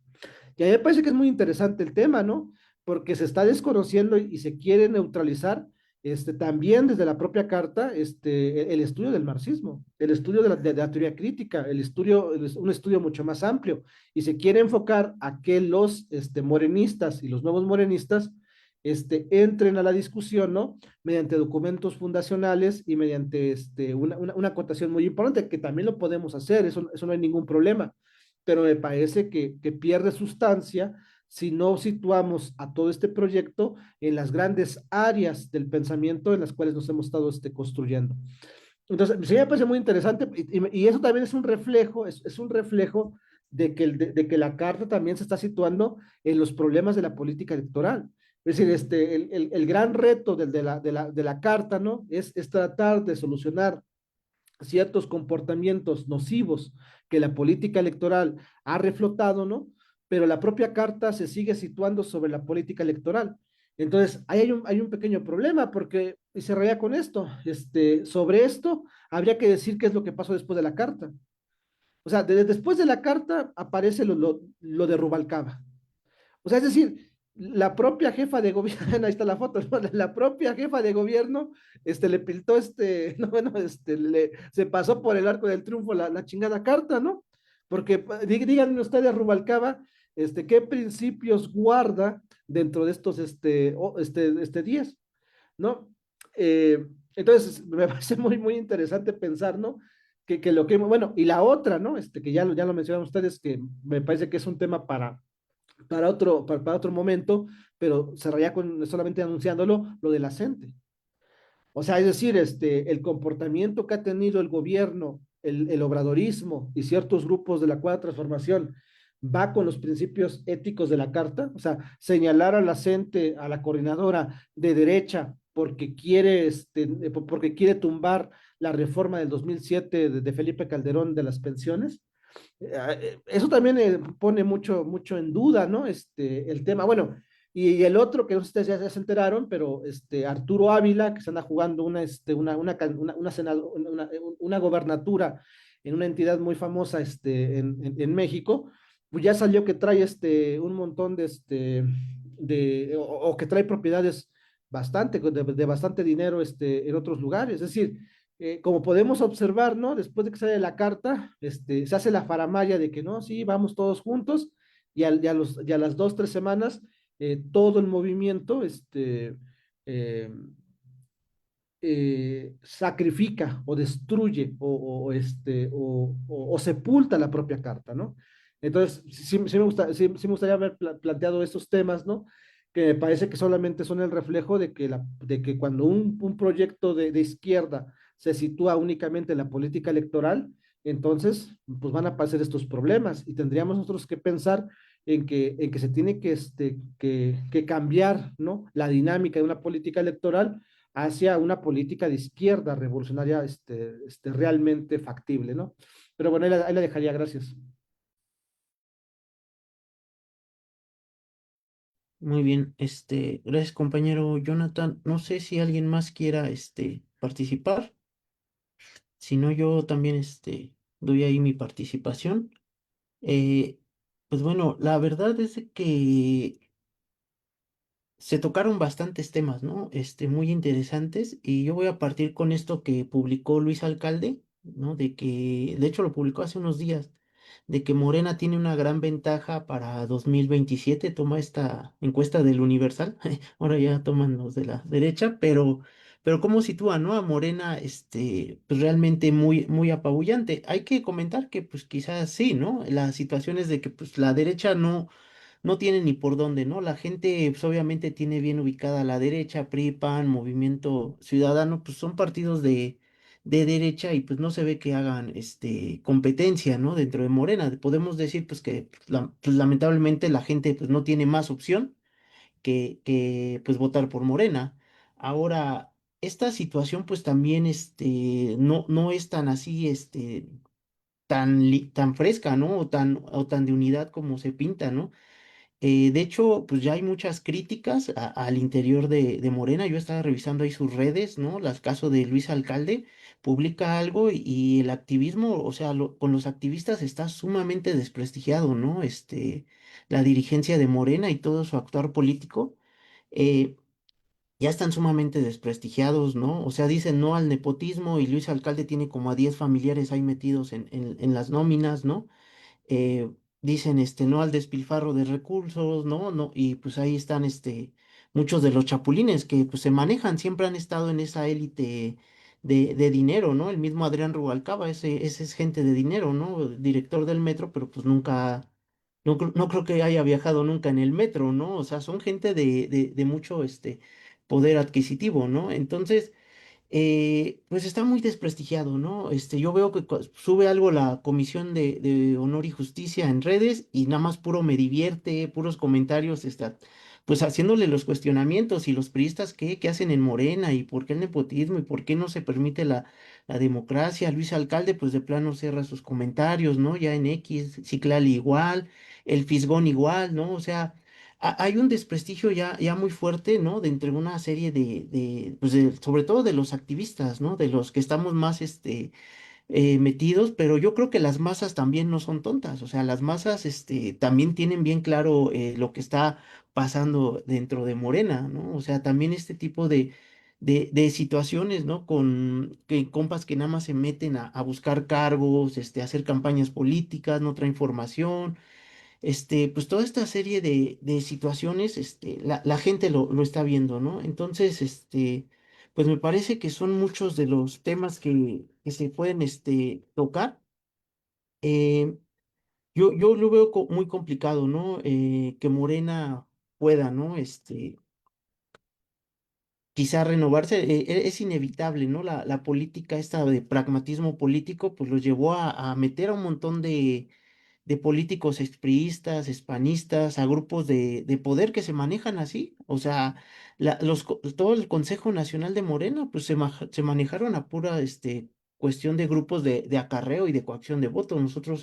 S3: Y a mí me parece que es muy interesante el tema, ¿no? Porque se está desconociendo y se quiere neutralizar también desde la propia carta el estudio del marxismo, el estudio de la teoría crítica, un estudio mucho más amplio. Y se quiere enfocar a que los morenistas y los nuevos morenistas entren a la discusión, ¿no? Mediante documentos fundacionales y mediante una acotación muy importante, que también lo podemos hacer, eso no hay ningún problema, pero me parece que pierde sustancia si no situamos a todo este proyecto en las grandes áreas del pensamiento en las cuales nos hemos estado construyendo. Entonces, sí me parece muy interesante y eso también es un reflejo, es un reflejo de que la carta también se está situando en los problemas de la política electoral. Es decir, el gran reto de la carta, ¿no? Es tratar de solucionar ciertos comportamientos nocivos que la política electoral ha reflotado, ¿no? Pero la propia carta se sigue situando sobre la política electoral. Entonces, ahí hay un pequeño problema porque, y se raya con esto, sobre esto habría que decir qué es lo que pasó después de la carta. O sea, después de la carta aparece lo de Rubalcaba. O sea, es decir, la propia jefa de gobierno, ahí está la foto, ¿no? La propia jefa de gobierno, le pintó no, bueno, se pasó por el arco del triunfo la chingada carta, ¿no? Porque díganme ustedes, Rubalcaba, ¿qué principios guarda dentro de estos, 10, ¿no? Eh, entonces, me parece muy, muy interesante pensar, ¿no? Que lo que, bueno, y la otra, ¿no? Que ya lo mencionaron ustedes, que me parece que es un tema para otro momento, pero cerraría con solamente anunciándolo, lo de la gente. O sea, es decir, el comportamiento que ha tenido el gobierno, el obradorismo y ciertos grupos de la Cuarta Transformación va con los principios éticos de la Carta, o sea, señalar a la gente, a la coordinadora de derecha, porque quiere tumbar la reforma del 2007 de Felipe Calderón de las pensiones, eso también pone mucho, mucho en duda, ¿no? El tema, bueno, y el otro que ustedes ya se enteraron, pero Arturo Ávila, que se anda jugando una gobernatura en una entidad muy famosa en México, pues ya salió que trae un montón o que trae propiedades de bastante dinero en otros lugares. Es decir, como podemos observar, ¿no? Después de que sale la carta, se hace la faramaya de que no, sí, vamos todos juntos, y a las 2, 3 semanas, todo el movimiento, eh, sacrifica o destruye o sepulta la propia carta, ¿no? Entonces, sí me gustaría haber planteado estos temas, ¿no? Que me parece que solamente son el reflejo de que cuando un proyecto de izquierda se sitúa únicamente en la política electoral, entonces, pues van a aparecer estos problemas y tendríamos nosotros que pensar en que se tiene que cambiar, ¿no? La dinámica de una política electoral hacia una política de izquierda revolucionaria realmente factible, ¿no? Pero bueno, ahí la dejaría, gracias.
S1: Muy bien, gracias compañero Jonathan. No sé si alguien más quiera, participar. Si no, yo también, doy ahí mi participación. Eh, pues bueno, la verdad es de que se tocaron bastantes temas, ¿no? Muy interesantes. Y yo voy a partir con esto que publicó Luis Alcalde, ¿no? De hecho lo publicó hace unos días, de que Morena tiene una gran ventaja para 2027. Toma esta encuesta del Universal. Ahora ya toman los de la derecha, pero cómo sitúa, ¿no? A Morena, pues realmente muy, muy apabullante. Hay que comentar que, pues quizás sí, ¿no? La situación es de que, pues la derecha no tiene ni por dónde, ¿no? La gente, pues, obviamente tiene bien ubicada a la derecha, PRI, PAN, Movimiento Ciudadano, pues son partidos de derecha y pues no se ve que hagan, competencia, ¿no? Dentro de Morena. Podemos decir, pues, que pues, lamentablemente la gente, pues, no tiene más opción pues, votar por Morena. Ahora, esta situación, pues, también, no es tan así, tan fresca, ¿no? O tan de unidad como se pinta, ¿no? De hecho, pues ya hay muchas críticas al interior de Morena. Yo estaba revisando ahí sus redes, ¿no? Las caso de Luis Alcalde publica algo y el activismo, o sea, con los activistas está sumamente desprestigiado, ¿no? La dirigencia de Morena y todo su actuar político eh, ya están sumamente desprestigiados, ¿no? O sea, dicen no al nepotismo y Luis Alcalde tiene como a 10 familiares ahí metidos en las nóminas, ¿no? Dicen no al despilfarro de recursos, ¿no? No, y pues ahí están muchos de los chapulines que pues se manejan, siempre han estado en esa élite de dinero, ¿no? El mismo Adrián Rubalcaba, ese es gente de dinero, ¿no? Director del metro, pero pues no creo que haya viajado nunca en el metro, ¿no? O sea, son gente de mucho poder adquisitivo, ¿no? Entonces, pues está muy desprestigiado, ¿no? Yo veo que sube algo la Comisión de Honor y Justicia en redes y nada más puro me divierte, puros comentarios, pues haciéndole los cuestionamientos y los priistas, ¿qué hacen en Morena? ¿Y por qué el nepotismo? ¿Y por qué no se permite la democracia? Luis Alcalde, pues de plano cierra sus comentarios, ¿no? Ya en X, Ciclali igual, el Fisgón igual, ¿no? O sea, hay un desprestigio ya muy fuerte, ¿no? De entre una serie pues sobre todo de los activistas, ¿no? De los que estamos más, metidos, pero yo creo que las masas también no son tontas, o sea, las masas, también tienen bien claro lo que está pasando dentro de Morena, ¿no? O sea, también este tipo de situaciones, ¿no? Con compas que nada más se meten a buscar cargos, a hacer campañas políticas, no traen información, pues toda esta serie de situaciones, la gente lo está viendo, ¿no? Entonces, pues me parece que son muchos de los temas que se pueden, tocar. Eh, yo lo veo muy complicado, ¿no? Que Morena pueda, ¿no? Quizá renovarse, es inevitable, ¿no? La política esta de pragmatismo político, pues los llevó a meter a un montón de políticos expriistas, hispanistas, a grupos de poder que se manejan así. O sea, todo el Consejo Nacional de Morena, pues se manejaron a pura cuestión de grupos de acarreo y de coacción de votos. Nosotros,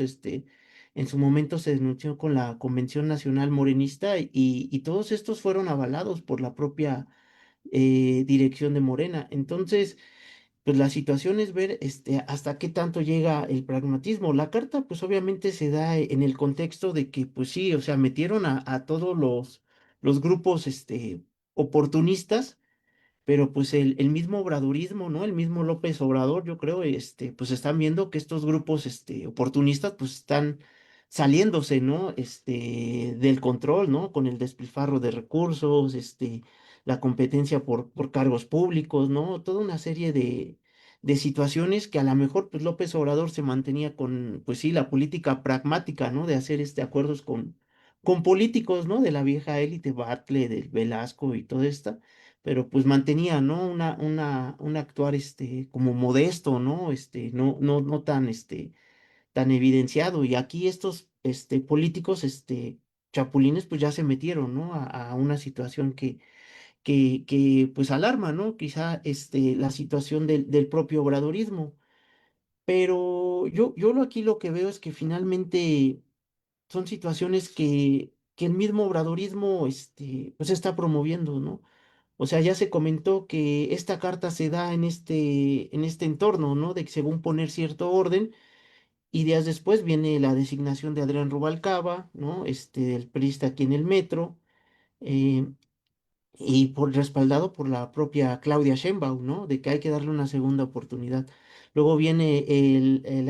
S1: en su momento se denunció con la Convención Nacional Morenista y todos estos fueron avalados por la propia dirección de Morena. Entonces, pues la situación es ver hasta qué tanto llega el pragmatismo. La carta, pues obviamente se da en el contexto de que, pues sí, o sea, metieron a todos los grupos oportunistas, pero pues el mismo obradorismo, ¿no? El mismo López Obrador, yo creo, pues están viendo que estos grupos oportunistas, pues están saliéndose, ¿no? Del control, ¿no? Con el despilfarro de recursos, la competencia por cargos públicos, ¿no? Toda una serie de situaciones que a lo mejor, pues López Obrador se mantenía con, pues sí, la política pragmática, ¿no? De hacer acuerdos con políticos, ¿no? De la vieja élite, Bartlett, del Velasco y todo esto, pero pues mantenía, ¿no? Un actuar, como modesto, ¿no? No tan, tan evidenciado. Y aquí estos, políticos, chapulines, pues ya se metieron, ¿no? A una situación pues alarma, ¿no? Quizá, la situación del propio obradorismo. Pero yo aquí lo que veo es que finalmente son situaciones que el mismo obradorismo, pues está promoviendo, ¿no? O sea, ya se comentó que esta carta se da en este entorno, ¿no? De que según poner cierto orden, y días después viene la designación de Adrián Rubalcaba, ¿no? El priista aquí en el metro, eh, y respaldado por la propia Claudia Sheinbaum, ¿no? De que hay que darle una segunda oportunidad. Luego viene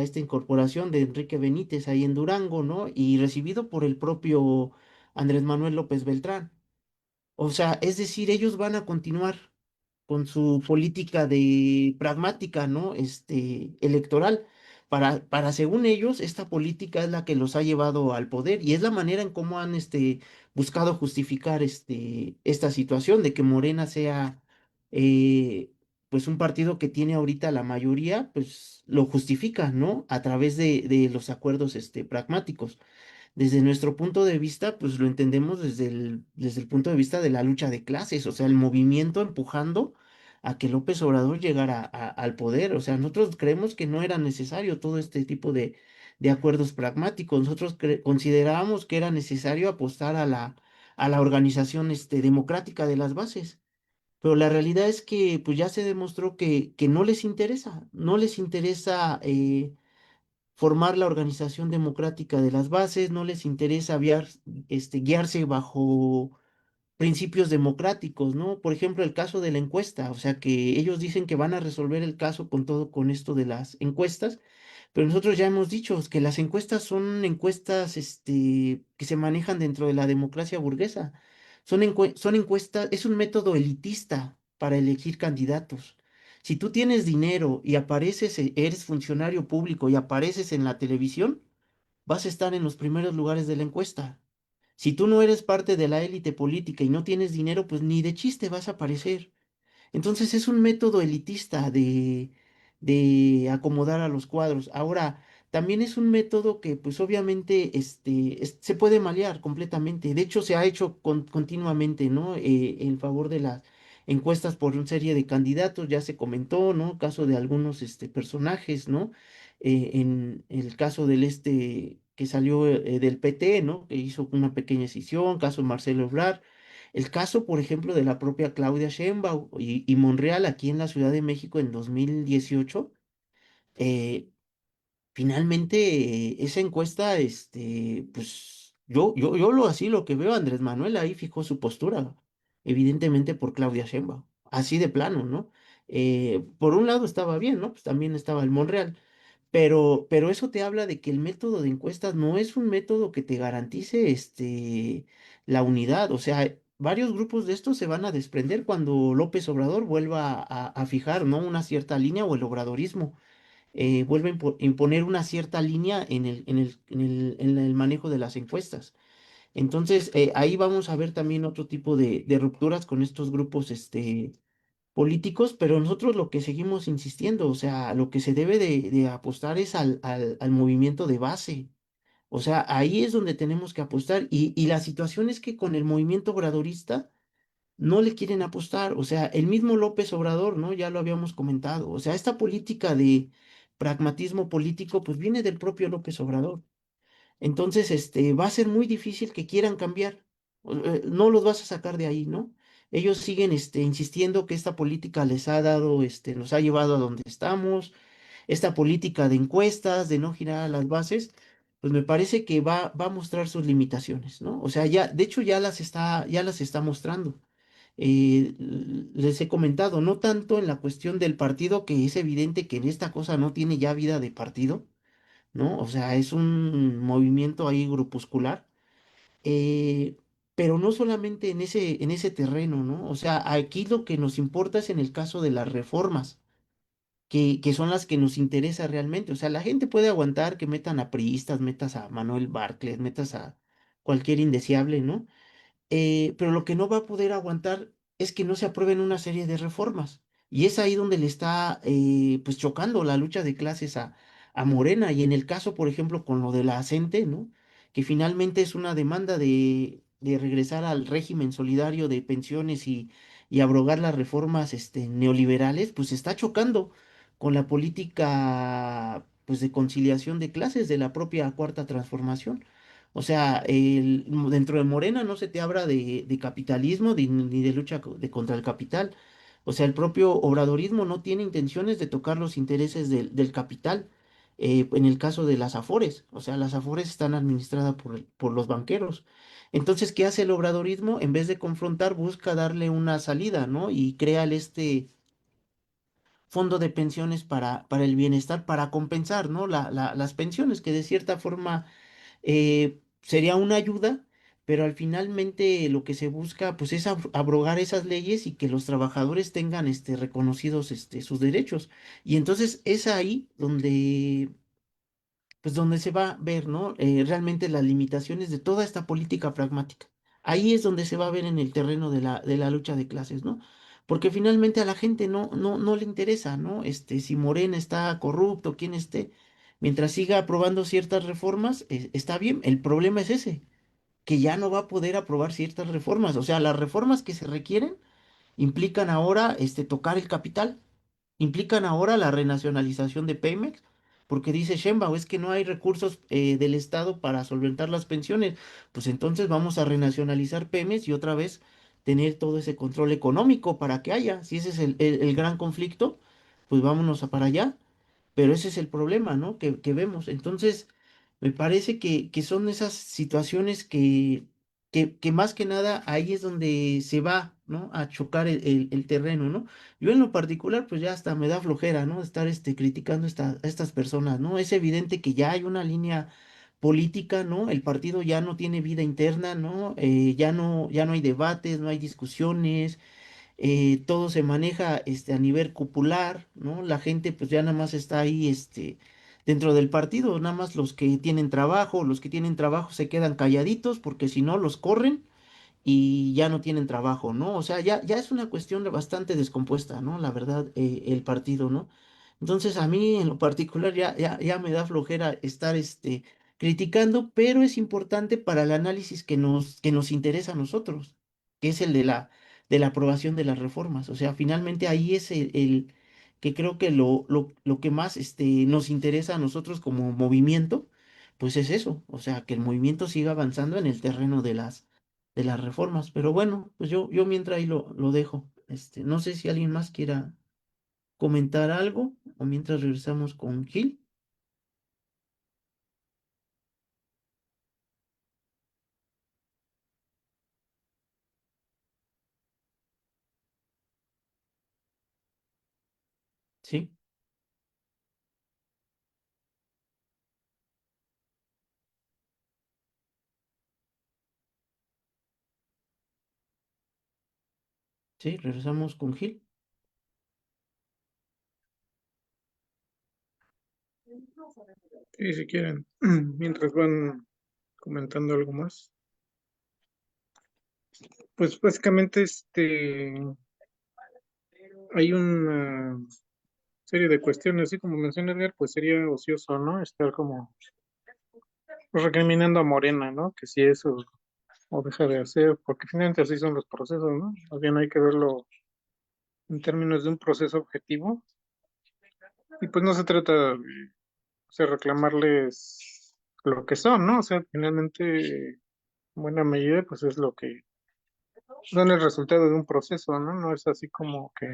S1: esta incorporación de Enrique Benítez ahí en Durango, ¿no? Y recibido por el propio Andrés Manuel López Beltrán. O sea, es decir, ellos van a continuar con su política de pragmática, ¿no? Electoral. Para, según ellos, esta política es la que los ha llevado al poder y es la manera en cómo han, buscado justificar, esta situación de que Morena sea, eh, pues un partido que tiene ahorita la mayoría, pues lo justifica, ¿no? A través de los acuerdos, pragmáticos. Desde nuestro punto de vista, pues lo entendemos desde el punto de vista de la lucha de clases, o sea, el movimiento empujando a que López Obrador llegara al poder. O sea, nosotros creemos que no era necesario todo este tipo de acuerdos pragmáticos. Nosotros considerábamos que era necesario apostar a la organización democrática de las bases. Pero la realidad es que pues ya se demostró que no les interesa formar la organización democrática de las bases, no les interesa guiarse bajo principios democráticos, ¿no? Por ejemplo, el caso de la encuesta, o sea que ellos dicen que van a resolver el caso con todo, con esto de las encuestas, pero nosotros ya hemos dicho que las encuestas son encuestas, que se manejan dentro de la democracia burguesa. Son encuestas, es un método elitista para elegir candidatos. Si tú tienes dinero y apareces, eres funcionario público y apareces en la televisión, vas a estar en los primeros lugares de la encuesta. Si tú no eres parte de la élite política y no tienes dinero, pues ni de chiste vas a aparecer. Entonces es un método elitista de acomodar a los cuadros. Ahora, también es un método que pues obviamente se puede malear completamente. De hecho, se ha hecho continuamente, ¿no? En favor de las encuestas por una serie de candidatos, ya se comentó, ¿no? Caso de algunos personajes, ¿no? En el caso del que salió del PT, ¿no? Que hizo una pequeña escisión, caso de Marcelo Ebrard. El caso, por ejemplo, de la propia Claudia Sheinbaum y Monreal aquí en la Ciudad de México en 2018, eh, finalmente esa encuesta, pues yo así lo que veo, Andrés Manuel ahí fijó su postura, evidentemente por Claudia Sheinbaum, así de plano, ¿no? Por un lado estaba bien, ¿no? Pues también estaba el Monreal. Pero eso te habla de que el método de encuestas no es un método que te garantice la unidad. O sea, varios grupos de estos se van a desprender cuando López Obrador vuelva a fijar, ¿no? Una cierta línea o el obradorismo vuelve a imponer una cierta línea en el manejo de las encuestas. Entonces, ahí vamos a ver también otro tipo de rupturas con estos grupos, políticos, pero nosotros lo que seguimos insistiendo, o sea, lo que se debe de apostar es al movimiento de base. O sea, ahí es donde tenemos que apostar. Y la situación es que con el movimiento obradorista no le quieren apostar. O sea, el mismo López Obrador, ¿no? Ya lo habíamos comentado. O sea, esta política de pragmatismo político, pues viene del propio López Obrador. Entonces, va a ser muy difícil que quieran cambiar. No los vas a sacar de ahí, ¿no? Ellos siguen, insistiendo que esta política les ha dado, nos ha llevado a donde estamos. Esta política de encuestas, de no girar a las bases, pues me parece que va a mostrar sus limitaciones, ¿no? O sea, ya, de hecho, ya las está mostrando. Les he comentado, no tanto en la cuestión del partido, que es evidente que en esta cosa no tiene ya vida de partido, ¿no? O sea, es un movimiento ahí grupuscular, eh, pero no solamente en ese terreno, ¿no? O sea, aquí lo que nos importa es en el caso de las reformas, que son las que nos interesa realmente. O sea, la gente puede aguantar que metan a priistas, metas a Manuel Bartlett, metas a cualquier indeseable, ¿no? Pero lo que no va a poder aguantar es que no se aprueben una serie de reformas. Y es ahí donde le está pues chocando la lucha de clases a Morena. Y en el caso, por ejemplo, con lo de la ACENTE, ¿no? Que finalmente es una demanda de regresar al régimen solidario de pensiones y abrogar las reformas neoliberales, pues está chocando con la política pues de conciliación de clases de la propia Cuarta Transformación. O sea, dentro de Morena no se te habla de capitalismo ni de lucha contra el capital. O sea, el propio obradorismo no tiene intenciones de tocar los intereses del capital. En el caso de las Afores, o sea, las Afores están administradas por los banqueros. Entonces, ¿qué hace el obradorismo? En vez de confrontar, busca darle una salida, ¿no? Y crea fondo de pensiones para el bienestar, para compensar, ¿no? Las pensiones, que de cierta forma sería una ayuda, pero al finalmente lo que se busca pues es abrogar esas leyes y que los trabajadores tengan reconocidos sus derechos. Y entonces es ahí donde se va a ver, ¿no? Realmente las limitaciones de toda esta política pragmática. Ahí es donde se va a ver en el terreno de la lucha de clases, ¿no? Porque finalmente a la gente no le interesa, ¿no? Si Morena está corrupto, quien esté, mientras siga aprobando ciertas reformas, está bien. El problema es ese, que ya no va a poder aprobar ciertas reformas. O sea, las reformas que se requieren implican ahora tocar el capital, implican ahora la renacionalización de Pemex, porque dice Sheinbaum, es que no hay recursos del Estado para solventar las pensiones. Pues entonces vamos a renacionalizar Pemex y otra vez tener todo ese control económico para que haya. Si ese es el gran conflicto, pues vámonos para allá. Pero ese es el problema, ¿no? Que vemos. Entonces, me parece que son esas situaciones que más que nada ahí es donde se va, ¿no? A chocar el terreno, ¿no? Yo en lo particular, pues ya hasta me da flojera, ¿no? Estar criticando a estas personas, ¿no? Es evidente que ya hay una línea política, ¿no? El partido ya no tiene vida interna, ¿no? Ya no hay debates, no hay discusiones, todo se maneja a nivel cupular, ¿no? La gente pues ya nada más está ahí dentro del partido, nada más los que tienen trabajo se quedan calladitos porque si no los corren y ya no tienen trabajo, ¿no? O sea, ya es una cuestión bastante descompuesta, ¿no? La verdad, el partido, ¿no? Entonces, a mí en lo particular ya me da flojera estar criticando, pero es importante para el análisis que nos interesa a nosotros, que es el de la aprobación de las reformas. O sea, finalmente ahí es el que creo que lo que más nos interesa a nosotros como movimiento, pues es eso, o sea, que el movimiento siga avanzando en el terreno de las reformas. Pero bueno, pues yo mientras ahí lo dejo. No sé si alguien más quiera comentar algo o mientras regresamos con Gil. Sí, sí, regresamos con Gil.
S2: Sí, si quieren, mientras van comentando algo más. Pues básicamente hay una serie de cuestiones, así como menciona Edgar, pues sería ocioso, ¿no? Estar como pues, recriminando a Morena, ¿no? Que si eso o deja de hacer, porque finalmente así son los procesos, ¿no? Más bien hay que verlo en términos de un proceso objetivo y pues no se trata de o sea, reclamarles lo que son, ¿no? O sea, finalmente, en buena medida, pues es lo que son el resultado de un proceso, ¿no? No es así como que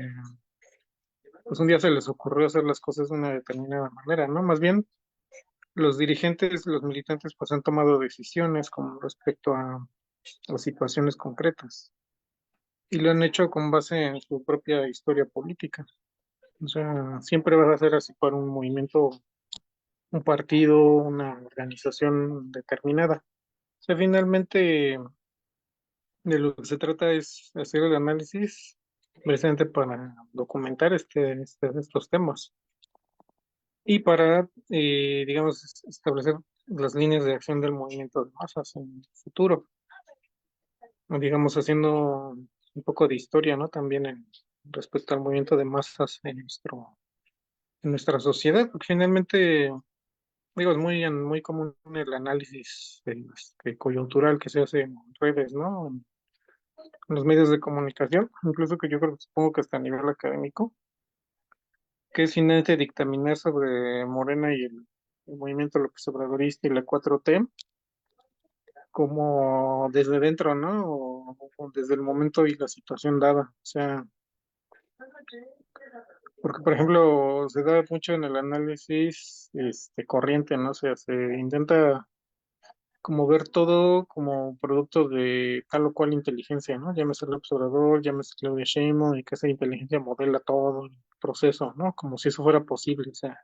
S2: pues un día se les ocurrió hacer las cosas de una determinada manera, ¿no? Más bien los dirigentes, los militantes, pues han tomado decisiones con respecto a las situaciones concretas y lo han hecho con base en su propia historia política. O sea, siempre va a ser así para un movimiento, un partido, una organización determinada. O sea, finalmente de lo que se trata es hacer el análisis precisamente para documentar estos temas y para, digamos, establecer las líneas de acción del movimiento de masas en el futuro, o digamos, haciendo un poco de historia, ¿no? También respecto al movimiento de masas en nuestra sociedad, porque finalmente, digo, es muy común el análisis coyuntural que se hace en redes, ¿no? En los medios de comunicación, incluso que yo creo, supongo que hasta a nivel académico, que es finalmente dictaminar sobre Morena y el movimiento López Obradorista y la 4T como desde dentro, ¿no? O desde el momento y la situación dada. O sea, porque por ejemplo se da mucho en el análisis corriente, ¿no? O sea, se intenta como ver todo como producto de tal o cual inteligencia, ¿no? Llámese el observador, llámese Claudia Sheinbaum, y que esa inteligencia modela todo el proceso, ¿no? Como si eso fuera posible, o sea,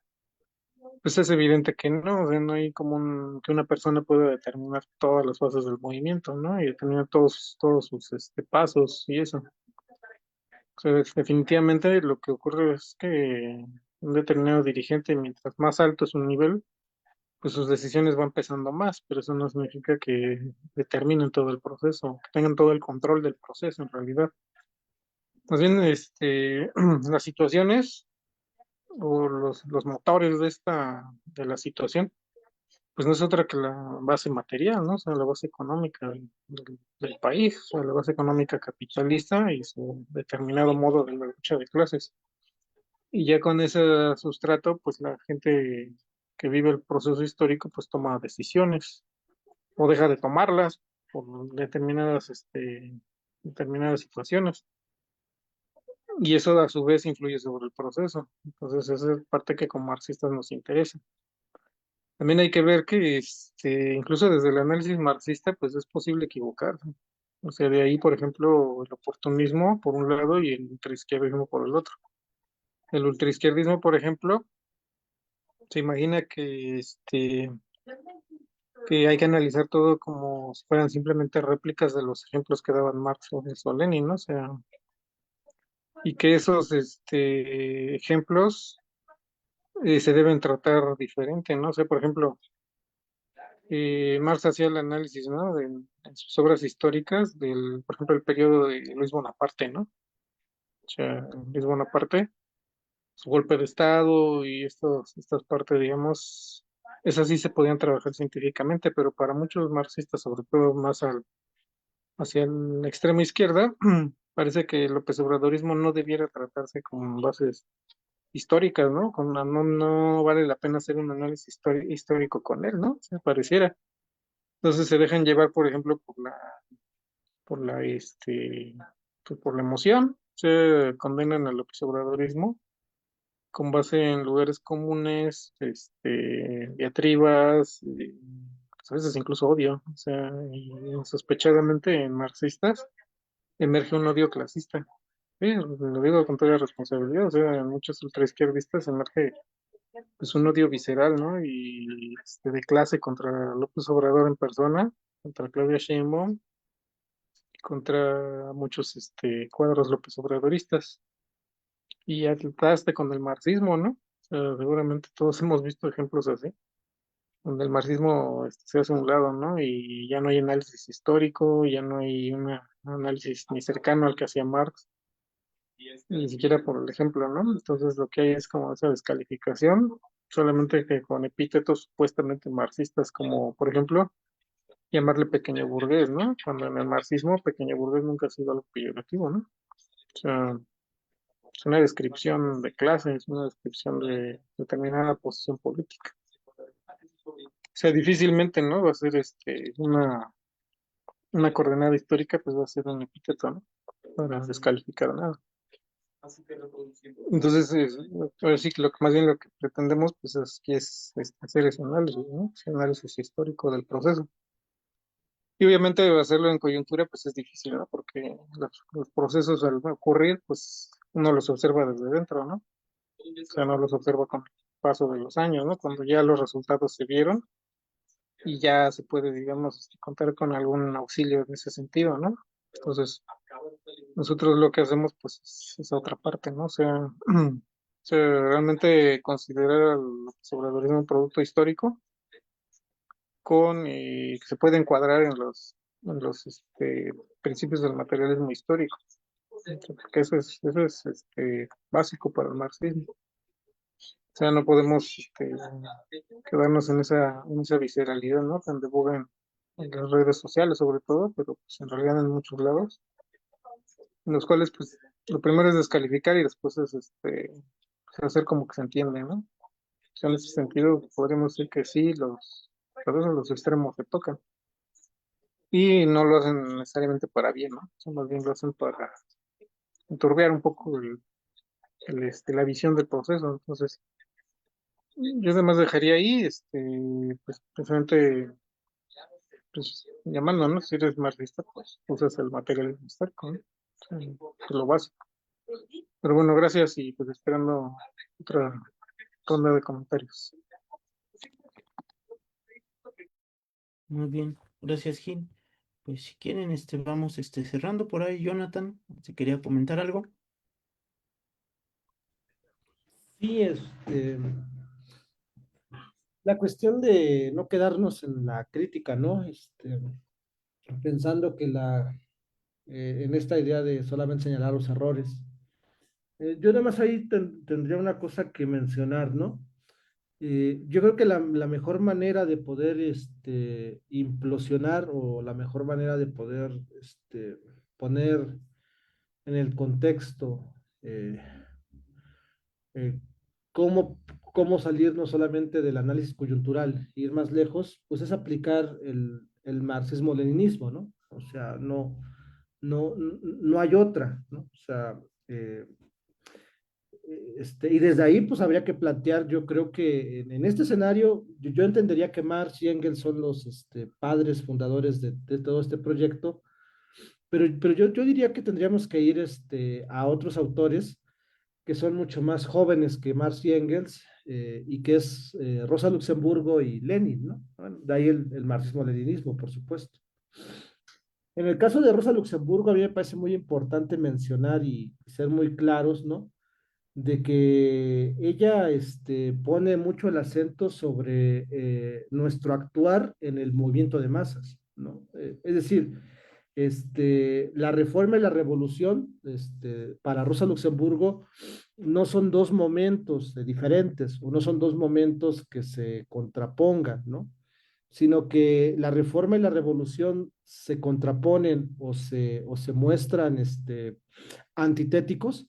S2: pues es evidente que no, o sea, no hay como que una persona pueda determinar todas las fases del movimiento, ¿no? Y determinar todos sus pasos y eso. O sea, definitivamente lo que ocurre es que un determinado dirigente, mientras más alto es un nivel, pues sus decisiones van pesando más, pero eso no significa que determinen todo el proceso, que tengan todo el control del proceso en realidad. Más bien, las situaciones o los motores de la situación, pues no es otra que la base material, ¿no? O sea, la base económica del país, o sea, la base económica capitalista y su determinado modo de la lucha de clases. Y ya con ese sustrato, pues la gente que vive el proceso histórico, pues toma decisiones o deja de tomarlas por determinadas situaciones. Y eso a su vez influye sobre el proceso. Entonces, esa es parte que como marxistas nos interesa. También hay que ver que incluso desde el análisis marxista, pues es posible equivocarse. O sea, de ahí, por ejemplo, el oportunismo por un lado y el ultraizquierdismo por el otro. El ultraizquierdismo, por ejemplo, se imagina que hay que analizar todo como si fueran simplemente réplicas de los ejemplos que daban Marx o Lenin, ¿no? O sea, y que esos ejemplos se deben tratar diferente, ¿no? O sea, por ejemplo, Marx hacía el análisis, ¿no? En sus obras históricas del, por ejemplo, el periodo de Luis Bonaparte, ¿no? O sea, Luis Bonaparte, su golpe de Estado y estas partes, digamos, esas sí se podían trabajar científicamente, pero para muchos marxistas, sobre todo más hacia la extrema izquierda, parece que el López Obradorismo no debiera tratarse con bases históricas, ¿no? No vale la pena hacer un análisis histórico con él, ¿no? Se pareciera. Entonces se dejan llevar, por ejemplo, por la, pues por la emoción, se condenan al López Obradorismo con base en lugares comunes, diatribas, pues a veces incluso odio, o sea, y sospechadamente en marxistas emerge un odio clasista. Sí, lo digo con toda responsabilidad, o sea, en muchos ultraizquierdistas emerge pues un odio visceral, ¿no? Y de clase contra López Obrador en persona, contra Claudia Sheinbaum, y contra muchos cuadros López Obradoristas. Y ataste con el marxismo, ¿no? O sea, seguramente todos hemos visto ejemplos así, donde el marxismo se hace a un lado, ¿no? Y ya no hay análisis histórico, ya no hay un análisis ni cercano al que hacía Marx, ni siquiera por el ejemplo, ¿no? Entonces lo que hay es como esa descalificación, solamente que con epítetos supuestamente marxistas, como por ejemplo llamarle pequeño burgués, ¿no? Cuando en el marxismo pequeño burgués nunca ha sido algo peyorativo, ¿no? O sea, es una descripción de clase, es una descripción de determinada posición política. O sea, difícilmente, ¿no? Va a ser una coordenada histórica, pues va a ser un epíteto, ¿no? Para descalificar nada. Entonces, ahora sí que más bien lo que pretendemos, pues es hacer ese análisis, ¿no? Ese análisis histórico del proceso. Y obviamente hacerlo en coyuntura, pues es difícil, ¿no? Porque los procesos al ocurrir, pues uno los observa desde dentro, ¿no? O sea, no los observa con el paso de los años, ¿no? Cuando ya los resultados se vieron y ya se puede, digamos, contar con algún auxilio en ese sentido, ¿no? Entonces, nosotros lo que hacemos, pues, es esa otra parte, ¿no? O sea, realmente considerar al obradorismo un producto histórico que se puede encuadrar en los principios del materialismo histórico, porque eso es básico para el marxismo. O sea, no podemos quedarnos en esa visceralidad, ¿no? Tan de boga en las redes sociales, sobre todo, pero pues en realidad en muchos lados, en los cuales, pues, lo primero es descalificar y después es hacer como que se entiende, ¿no? O sea, en ese sentido, podríamos decir que sí, a veces los extremos se tocan. Y no lo hacen necesariamente para bien, ¿no? O sea, más bien lo hacen para enturbiar un poco la visión del proceso. Entonces, yo además dejaría ahí, pues, precisamente, pues, llamando, ¿no? Si eres marxista, pues, usas el materialismo histórico, ¿no? O sea, es lo básico. Pero bueno, gracias y pues esperando otra ronda de comentarios.
S1: Muy bien, gracias, Gil. Pues si quieren, vamos cerrando por ahí, Jonathan. Si quería comentar algo.
S3: Sí, la cuestión de no quedarnos en la crítica, ¿no? Pensando que en esta idea de solamente señalar los errores. Yo nada más ahí tendría una cosa que mencionar, ¿no? Yo creo que la mejor manera de poder implosionar o la mejor manera de poder poner en el contexto eh, eh, cómo, cómo salir no solamente del análisis coyuntural, ir más lejos, pues es aplicar el marxismo-leninismo, ¿no? O sea, no hay otra, ¿no? O sea, eh, y desde ahí, pues habría que plantear, yo creo que en este escenario, yo entendería que Marx y Engels son los padres fundadores de todo este proyecto, pero yo diría que tendríamos que ir a otros autores que son mucho más jóvenes que Marx y Engels, y que es Rosa Luxemburgo y Lenin, ¿no? Bueno, de ahí el marxismo-leninismo, por supuesto. En el caso de Rosa Luxemburgo, a mí me parece muy importante mencionar y ser muy claros, ¿no? de que ella pone mucho el acento sobre nuestro actuar en el movimiento de masas, ¿no? Es decir, la reforma y la revolución, para Rosa Luxemburgo, no son dos momentos diferentes, o no son dos momentos que se contrapongan, ¿no? Sino que la reforma y la revolución se contraponen o se muestran antitéticos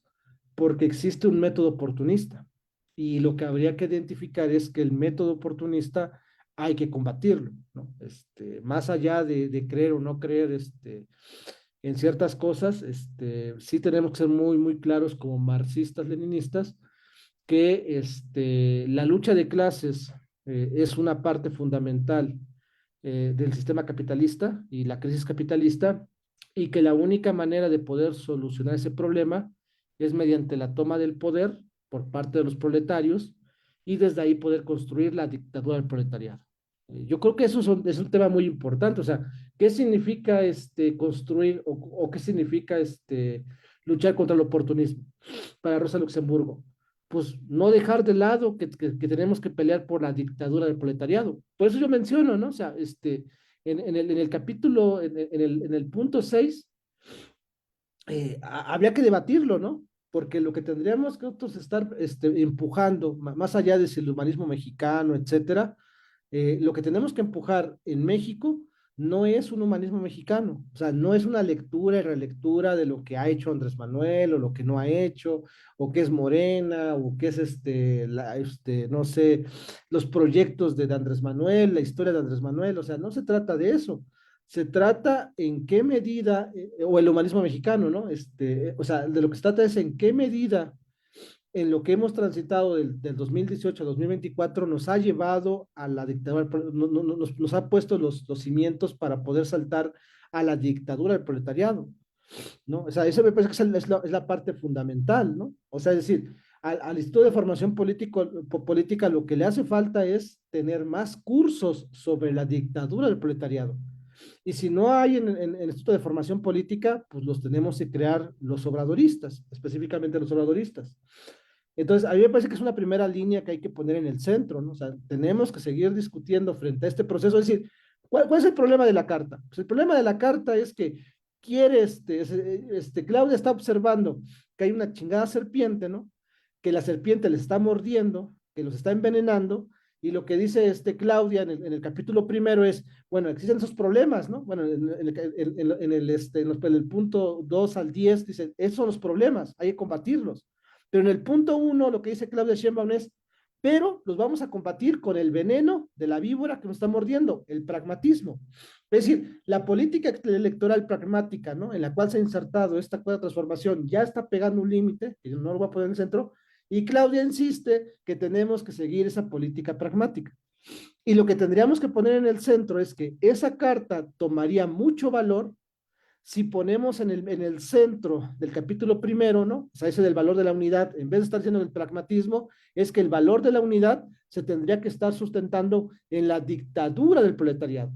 S3: porque existe un método oportunista. Y lo que habría que identificar es que el método oportunista hay que combatirlo, ¿no? Más allá de creer o no creer en ciertas cosas, sí tenemos que ser muy, muy claros como marxistas, leninistas, que la lucha de clases es una parte fundamental del sistema capitalista y la crisis capitalista, y que la única manera de poder solucionar ese problema es mediante la toma del poder por parte de los proletarios y desde ahí poder construir la dictadura del proletariado. Yo creo que es un tema muy importante, o sea, ¿qué significa construir o qué significa luchar contra el oportunismo para Rosa Luxemburgo? Pues no dejar de lado que tenemos que pelear por la dictadura del proletariado. Por eso yo menciono, ¿no? O sea, en el capítulo, en el punto 6 habría que debatirlo, ¿no? Porque lo que tendríamos que nosotros estar empujando, más allá de si el humanismo mexicano, etcétera, lo que tenemos que empujar en México no es un humanismo mexicano, o sea, no es una lectura y relectura de lo que ha hecho Andrés Manuel o lo que no ha hecho, o qué es Morena, o qué es no sé, los proyectos de Andrés Manuel, la historia de Andrés Manuel, o sea, no se trata de eso. Se trata en qué medida, o el humanismo mexicano, ¿no? O sea, de lo que se trata es en qué medida en lo que hemos transitado del 2018 a 2024 nos ha llevado a la dictadura, nos ha puesto los cimientos para poder saltar a la dictadura del proletariado, ¿no? O sea, eso me parece que es la parte fundamental, ¿no? O sea, es decir, al Instituto de Formación Política lo que le hace falta es tener más cursos sobre la dictadura del proletariado. Y si no hay en el Instituto de Formación Política, pues los tenemos que crear los obradoristas, específicamente los obradoristas. Entonces, a mí me parece que es una primera línea que hay que poner en el centro, ¿no? O sea, tenemos que seguir discutiendo frente a este proceso. Es decir, ¿cuál es el problema de la carta? Pues el problema de la carta es que quiere, Claudia está observando que hay una chingada serpiente, ¿no? Que la serpiente les está mordiendo, que los está envenenando, y lo que dice Claudia en el capítulo primero es, bueno, existen esos problemas, ¿no? Bueno, en el punto 2 al 10 dice, esos son los problemas, hay que combatirlos. Pero en el punto 1 lo que dice Claudia Sheinbaum es, pero los vamos a combatir con el veneno de la víbora que nos está mordiendo, el pragmatismo. Es decir, la política electoral pragmática, ¿no? En la cual se ha insertado esta cuarta transformación, ya está pegando un límite, que no lo voy a poner en el centro, y Claudia insiste que tenemos que seguir esa política pragmática. Y lo que tendríamos que poner en el centro es que esa carta tomaría mucho valor si ponemos en el centro del capítulo primero, ¿no? O sea, ese del valor de la unidad, en vez de estar diciendo el pragmatismo, es que el valor de la unidad se tendría que estar sustentando en la dictadura del proletariado.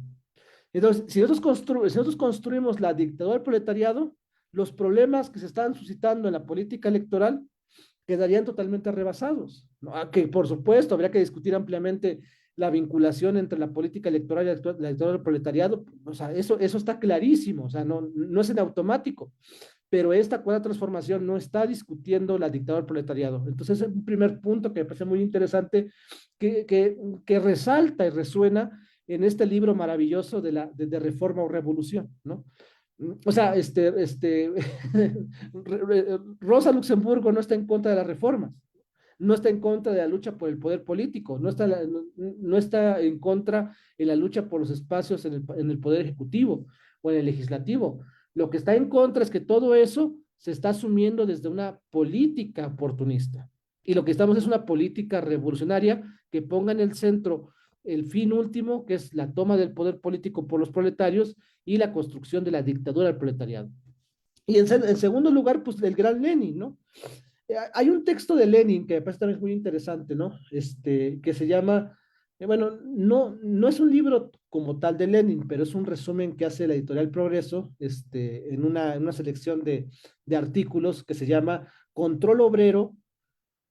S3: Entonces, si nosotros construimos la dictadura del proletariado, los problemas que se están suscitando en la política electoral quedarían totalmente rebasados, ¿no? Que por supuesto habría que discutir ampliamente la vinculación entre la política electoral y la electoral del proletariado, o sea, eso está clarísimo, o sea, no es en automático, pero esta cuarta transformación no está discutiendo la dictadura del proletariado. Entonces, es un primer punto que me parece muy interesante, que resalta y resuena en este libro maravilloso de Reforma o Revolución, ¿no? O sea, Rosa Luxemburgo no está en contra de las reformas, no está en contra de la lucha por el poder político, no está en contra de la lucha por los espacios en el poder ejecutivo o en el legislativo. Lo que está en contra es que todo eso se está asumiendo desde una política oportunista. Y lo que estamos es una política revolucionaria que ponga en el centro el fin último, que es la toma del poder político por los proletarios y la construcción de la dictadura del proletariado. Y en segundo lugar, pues el gran Lenin, ¿no? Hay un texto de Lenin que me parece también muy interesante, ¿no? Que se llama, bueno, no es un libro como tal de Lenin, pero es un resumen que hace la editorial Progreso, en una selección de artículos que se llama Control Obrero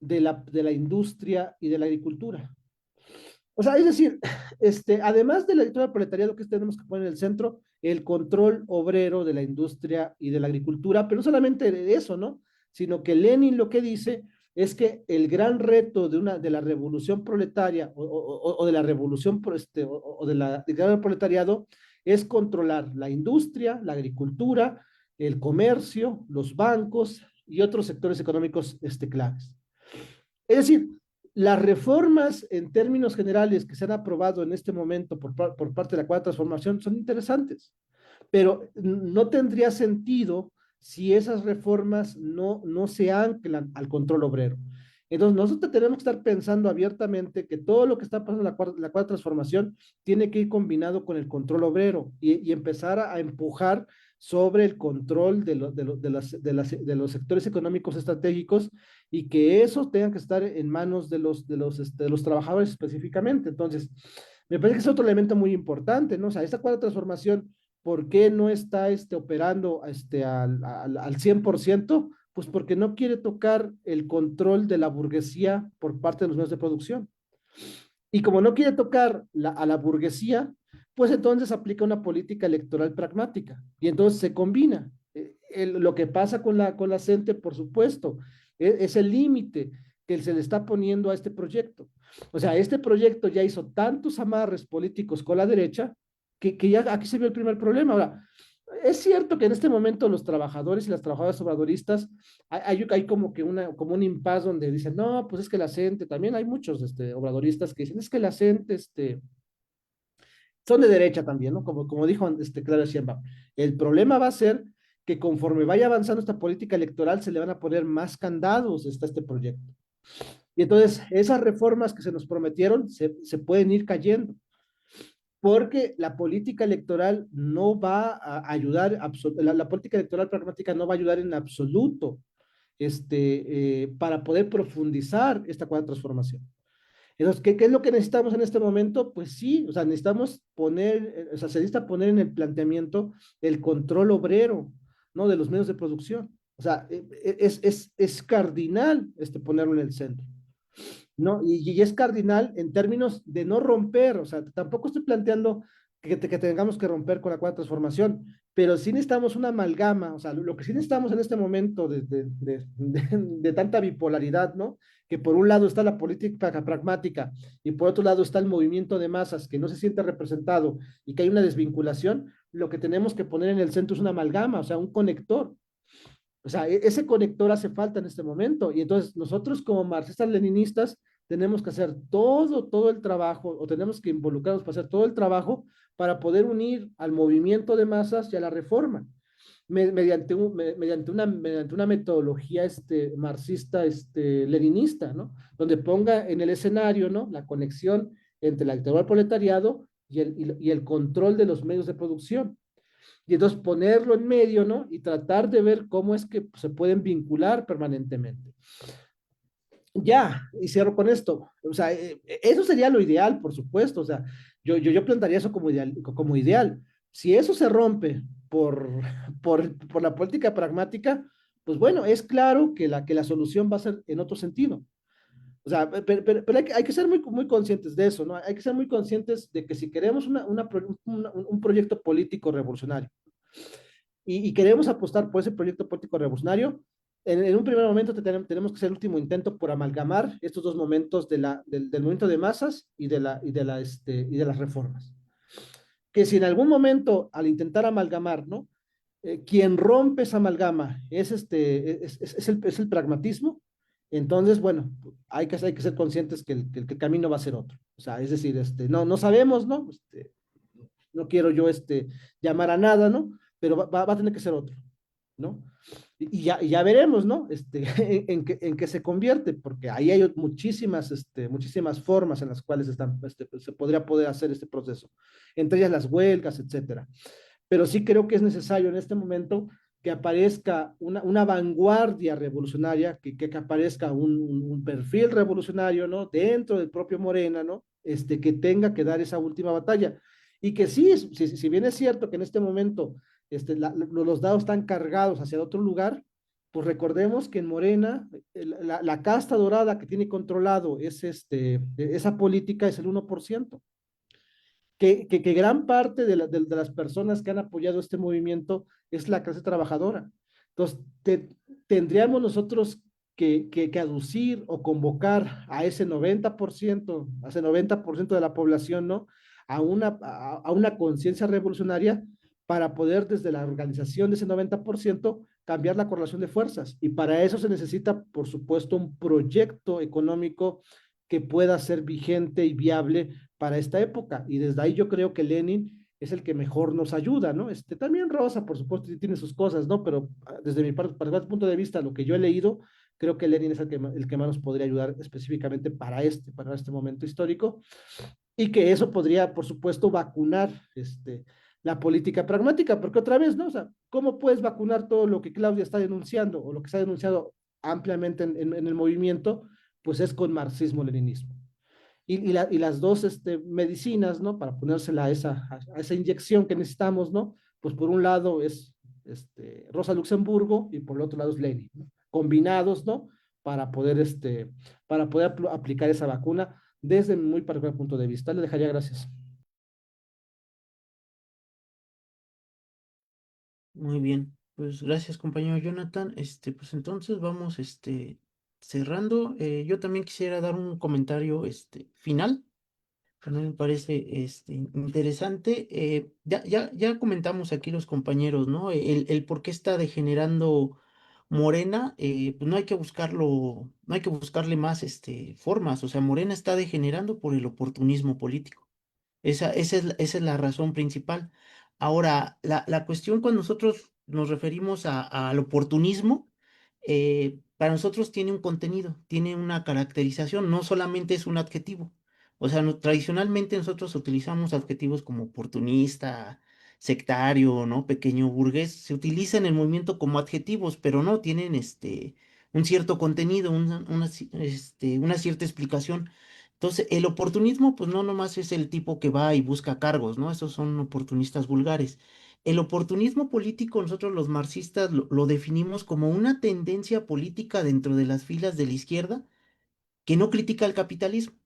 S3: de la industria y de la agricultura. O sea, es decir, además de la dictadura del proletariado que tenemos que poner en el centro, el control obrero de la industria y de la agricultura, pero no solamente de eso, ¿no? Sino que Lenin lo que dice es que el gran reto de la revolución proletaria o de la revolución o de la dictadura del proletariado es controlar la industria, la agricultura, el comercio, los bancos y otros sectores económicos claves. Es decir, las reformas en términos generales que se han aprobado en este momento por parte de la Cuarta Transformación son interesantes, pero no tendría sentido si esas reformas no se anclan al control obrero. Entonces, nosotros tenemos que estar pensando abiertamente que todo lo que está pasando en la cuarta transformación tiene que ir combinado con el control obrero y empezar a empujar sobre el control de los sectores económicos estratégicos y que esos tengan que estar en manos de los trabajadores específicamente. Entonces, me parece que es otro elemento muy importante, ¿no? O sea, esta cuarta transformación, ¿por qué no está operando al 100%? Pues porque no quiere tocar el control de la burguesía por parte de los medios de producción. Y como no quiere tocar a la burguesía, pues entonces aplica una política electoral pragmática. Y entonces se combina. Lo que pasa con la CENTE, por supuesto, es el límite que se le está poniendo a este proyecto. O sea, este proyecto ya hizo tantos amarres políticos con la derecha que ya aquí se vio el primer problema. Ahora, es cierto que en este momento los trabajadores y las trabajadoras obradoristas hay como que como un impasse donde dicen, no, pues es que la gente, también hay muchos obradoristas que dicen, es que la gente son de derecha también, ¿no? Como dijo Clara Sheinbaum. El problema va a ser que conforme vaya avanzando esta política electoral se le van a poner más candados a este proyecto. Y entonces esas reformas que se nos prometieron se pueden ir cayendo porque la política electoral no va a ayudar, la política electoral pragmática no va a ayudar en absoluto para poder profundizar esta cuarta transformación. Entonces, ¿qué es lo que necesitamos en este momento? Pues sí, o sea, necesitamos poner, o sea, se necesita poner en el planteamiento el control obrero, ¿no? De los medios de producción. O sea, es cardinal ponerlo en el centro. ¿No? Y es cardinal en términos de no romper, o sea, tampoco estoy planteando que tengamos que romper con la cuarta transformación, pero sí necesitamos una amalgama, o sea, lo que sí necesitamos en este momento de tanta bipolaridad, ¿no? Que por un lado está la política pragmática y por otro lado está el movimiento de masas que no se siente representado y que hay una desvinculación, lo que tenemos que poner en el centro es una amalgama, o sea, un conector. O sea, ese conector hace falta en este momento. Y entonces nosotros como marxistas-leninistas tenemos que hacer todo el trabajo, o tenemos que involucrarnos para hacer todo el trabajo para poder unir al movimiento de masas y a la reforma, mediante una metodología marxista, leninista, ¿no? Donde ponga en el escenario, ¿no? La conexión entre la dictadura del proletariado y el control de los medios de producción y entonces ponerlo en medio, ¿no? Y tratar de ver cómo es que se pueden vincular permanentemente. Ya, y cierro con esto. O sea, eso sería lo ideal, por supuesto. O sea, yo plantearía eso como ideal, como ideal. Si eso se rompe por, por la política pragmática, pues bueno, es claro que la solución va a ser en otro sentido. O sea, pero hay que ser muy conscientes de eso, ¿no? Hay que ser muy conscientes de que si queremos un proyecto político revolucionario y queremos apostar por ese proyecto político revolucionario, en un primer momento tenemos que hacer el último intento por amalgamar estos dos momentos del movimiento de masas y de las reformas. Que si en algún momento, al intentar amalgamar, ¿no? Quien rompe esa amalgama es el pragmatismo, entonces, bueno, hay que ser conscientes que el camino va a ser otro. O sea, es decir, no sabemos, ¿no? No quiero yo llamar a nada, ¿no? Pero va a tener que ser otro, ¿no? Y ya veremos, ¿no? En qué se convierte, porque ahí hay muchísimas formas en las cuales se podría poder hacer este proceso, entre ellas las huelgas, etcétera. Pero sí creo que es necesario en este momento que aparezca una vanguardia revolucionaria, que aparezca un perfil revolucionario, ¿no? Dentro del propio Morena, ¿no? Que tenga que dar esa última batalla. Y que sí, si bien es cierto que en este momento los dados están cargados hacia otro lugar, pues recordemos que en Morena, la casta dorada que tiene controlado esa política es el 1%. Que gran parte de las personas que han apoyado este movimiento es la clase trabajadora. Entonces, tendríamos nosotros que aducir o convocar a ese 90%, a ese 90% de la población, ¿no? A una conciencia revolucionaria para poder desde la organización de ese 90% cambiar la correlación de fuerzas. Y para eso se necesita, por supuesto, un proyecto económico que pueda ser vigente y viable para esta época. Y desde ahí yo creo que Lenin es el que mejor nos ayuda, ¿no? También Rosa, por supuesto, sí tiene sus cosas, ¿no? Pero desde mi particular punto de vista, lo que yo he leído, creo que Lenin es el que más nos podría ayudar específicamente para este momento histórico y que eso podría, por supuesto, vacunar la política pragmática, porque otra vez, ¿no? O sea, ¿cómo puedes vacunar todo lo que Claudia está denunciando o lo que se ha denunciado ampliamente en el movimiento? Pues es con marxismo-leninismo y las dos medicinas, ¿no? Para ponérsela a esa inyección que necesitamos, ¿no? Pues por un lado es Rosa Luxemburgo y por el otro lado es Lenin, ¿no? Combinados, ¿no? Para poder, para poder aplicar esa vacuna desde mi muy particular punto de vista. Le dejaría gracias.
S1: Muy bien, pues gracias compañero Jonathan. Pues entonces vamos, cerrando. Yo también quisiera dar un comentario, final. También me parece, interesante. Ya comentamos aquí los compañeros, ¿no? El por qué está degenerando Morena, pues no hay que buscarlo, no hay que buscarle más, formas. O sea, Morena está degenerando por el oportunismo político. Esa es la razón principal. Ahora, la cuestión cuando nosotros nos referimos al oportunismo, para nosotros tiene un contenido, tiene una caracterización, no solamente es un adjetivo. O sea, tradicionalmente nosotros utilizamos adjetivos como oportunista, sectario, ¿no? Pequeño burgués, se utiliza en el movimiento como adjetivos, pero no tienen un cierto contenido, una cierta explicación. Entonces, el oportunismo, pues no nomás es el tipo que va y busca cargos, ¿no? Esos son oportunistas vulgares. El oportunismo político, nosotros los marxistas lo definimos como una tendencia política dentro de las filas de la izquierda que no critica el capitalismo.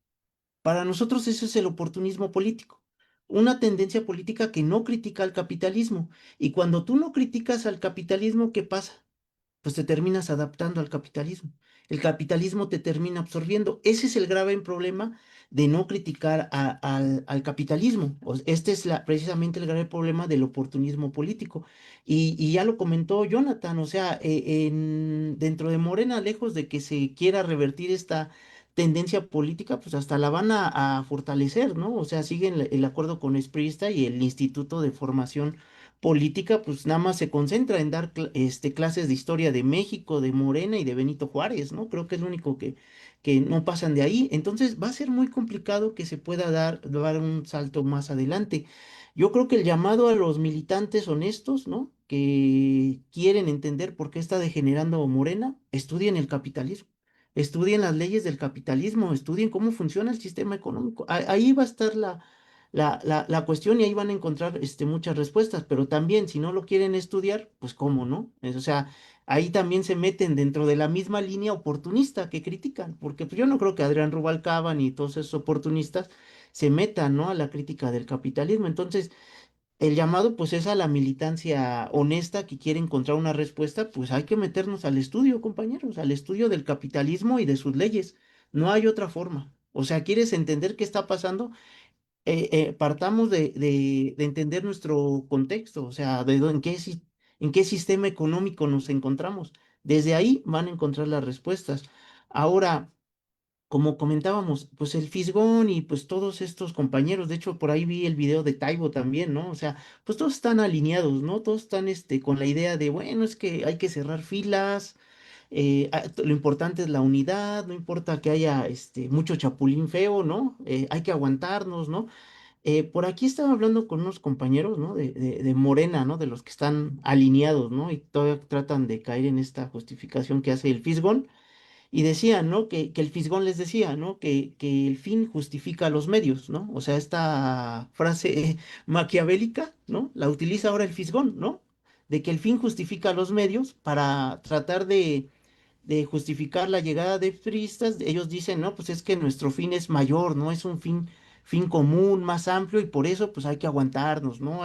S1: Para nosotros eso es el oportunismo político. Una tendencia política que no critica al capitalismo. Y cuando tú no criticas al capitalismo, ¿qué pasa? Pues te terminas adaptando al capitalismo. El capitalismo te termina absorbiendo. Ese es el grave problema de no criticar al capitalismo. Este es precisamente el grave problema del oportunismo político. Y ya lo comentó Jonathan, o sea, dentro de Morena, lejos de que se quiera revertir esta tendencia política, pues hasta la van a fortalecer, ¿no? O sea, siguen el acuerdo con Esprista y el Instituto de Formación Política, pues nada más se concentra en dar clases de historia de México, de Morena y de Benito Juárez, ¿no? Creo que es lo único que no pasan de ahí. Entonces va a ser muy complicado que se pueda dar un salto más adelante. Yo creo que el llamado a los militantes honestos, ¿no? Que quieren entender por qué está degenerando Morena, estudien el capitalismo. Estudien las leyes del capitalismo, estudien cómo funciona el sistema económico. Ahí va a estar la cuestión y ahí van a encontrar muchas respuestas, pero también si no lo quieren estudiar, pues cómo, ¿no? O sea, ahí también se meten dentro de la misma línea oportunista que critican, porque pues, yo no creo que Adrián Rubalcaba ni todos esos oportunistas se metan, ¿no? A la crítica del capitalismo. Entonces, el llamado pues es a la militancia honesta que quiere encontrar una respuesta, pues hay que meternos al estudio, compañeros, al estudio del capitalismo y de sus leyes. No hay otra forma. O sea, ¿quieres entender qué está pasando? Partamos de entender nuestro contexto, o sea, en qué sistema económico nos encontramos. Desde ahí van a encontrar las respuestas. Ahora, como comentábamos, pues el Fisgón y pues todos estos compañeros, de hecho por ahí vi el video de Taibo también, ¿no? O sea, pues todos están alineados, ¿no? Todos están con la idea de, bueno, es que hay que cerrar filas, lo importante es la unidad, no importa que haya mucho chapulín feo, ¿no? Hay que aguantarnos, ¿no? Por aquí estaba hablando con unos compañeros, ¿no? De Morena, ¿no? De los que están alineados, ¿no? Y todavía tratan de caer en esta justificación que hace el Fisgón. Y decían, ¿no? Que el Fisgón les decía, ¿no? Que el fin justifica los medios, ¿no? O sea, esta frase maquiavélica, ¿no? La utiliza ahora el Fisgón, ¿no? de que el fin justifica los medios para tratar de justificar la llegada de turistas. Ellos dicen, no, pues es que nuestro fin es mayor, ¿no? Es un fin común, más amplio, y por eso pues hay que aguantarnos, ¿no?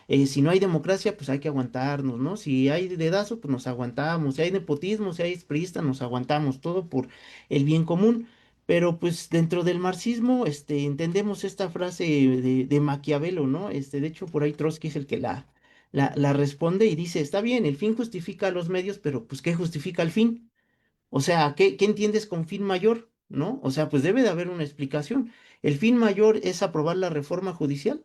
S1: Si no hay democracia, pues hay que aguantarnos, ¿no? Si hay dedazo, pues nos aguantamos. Si hay nepotismo, si hay priista, nos aguantamos, todo por el bien común. Pero pues dentro del marxismo, entendemos esta frase de Maquiavelo, ¿no? De hecho, por ahí Trotsky es el que la responde y dice, está bien, el fin justifica los medios, pero pues ¿qué justifica el fin? O sea, ¿qué entiendes con fin mayor? ¿No? O sea, pues debe de haber una explicación. ¿El fin mayor es aprobar la reforma judicial?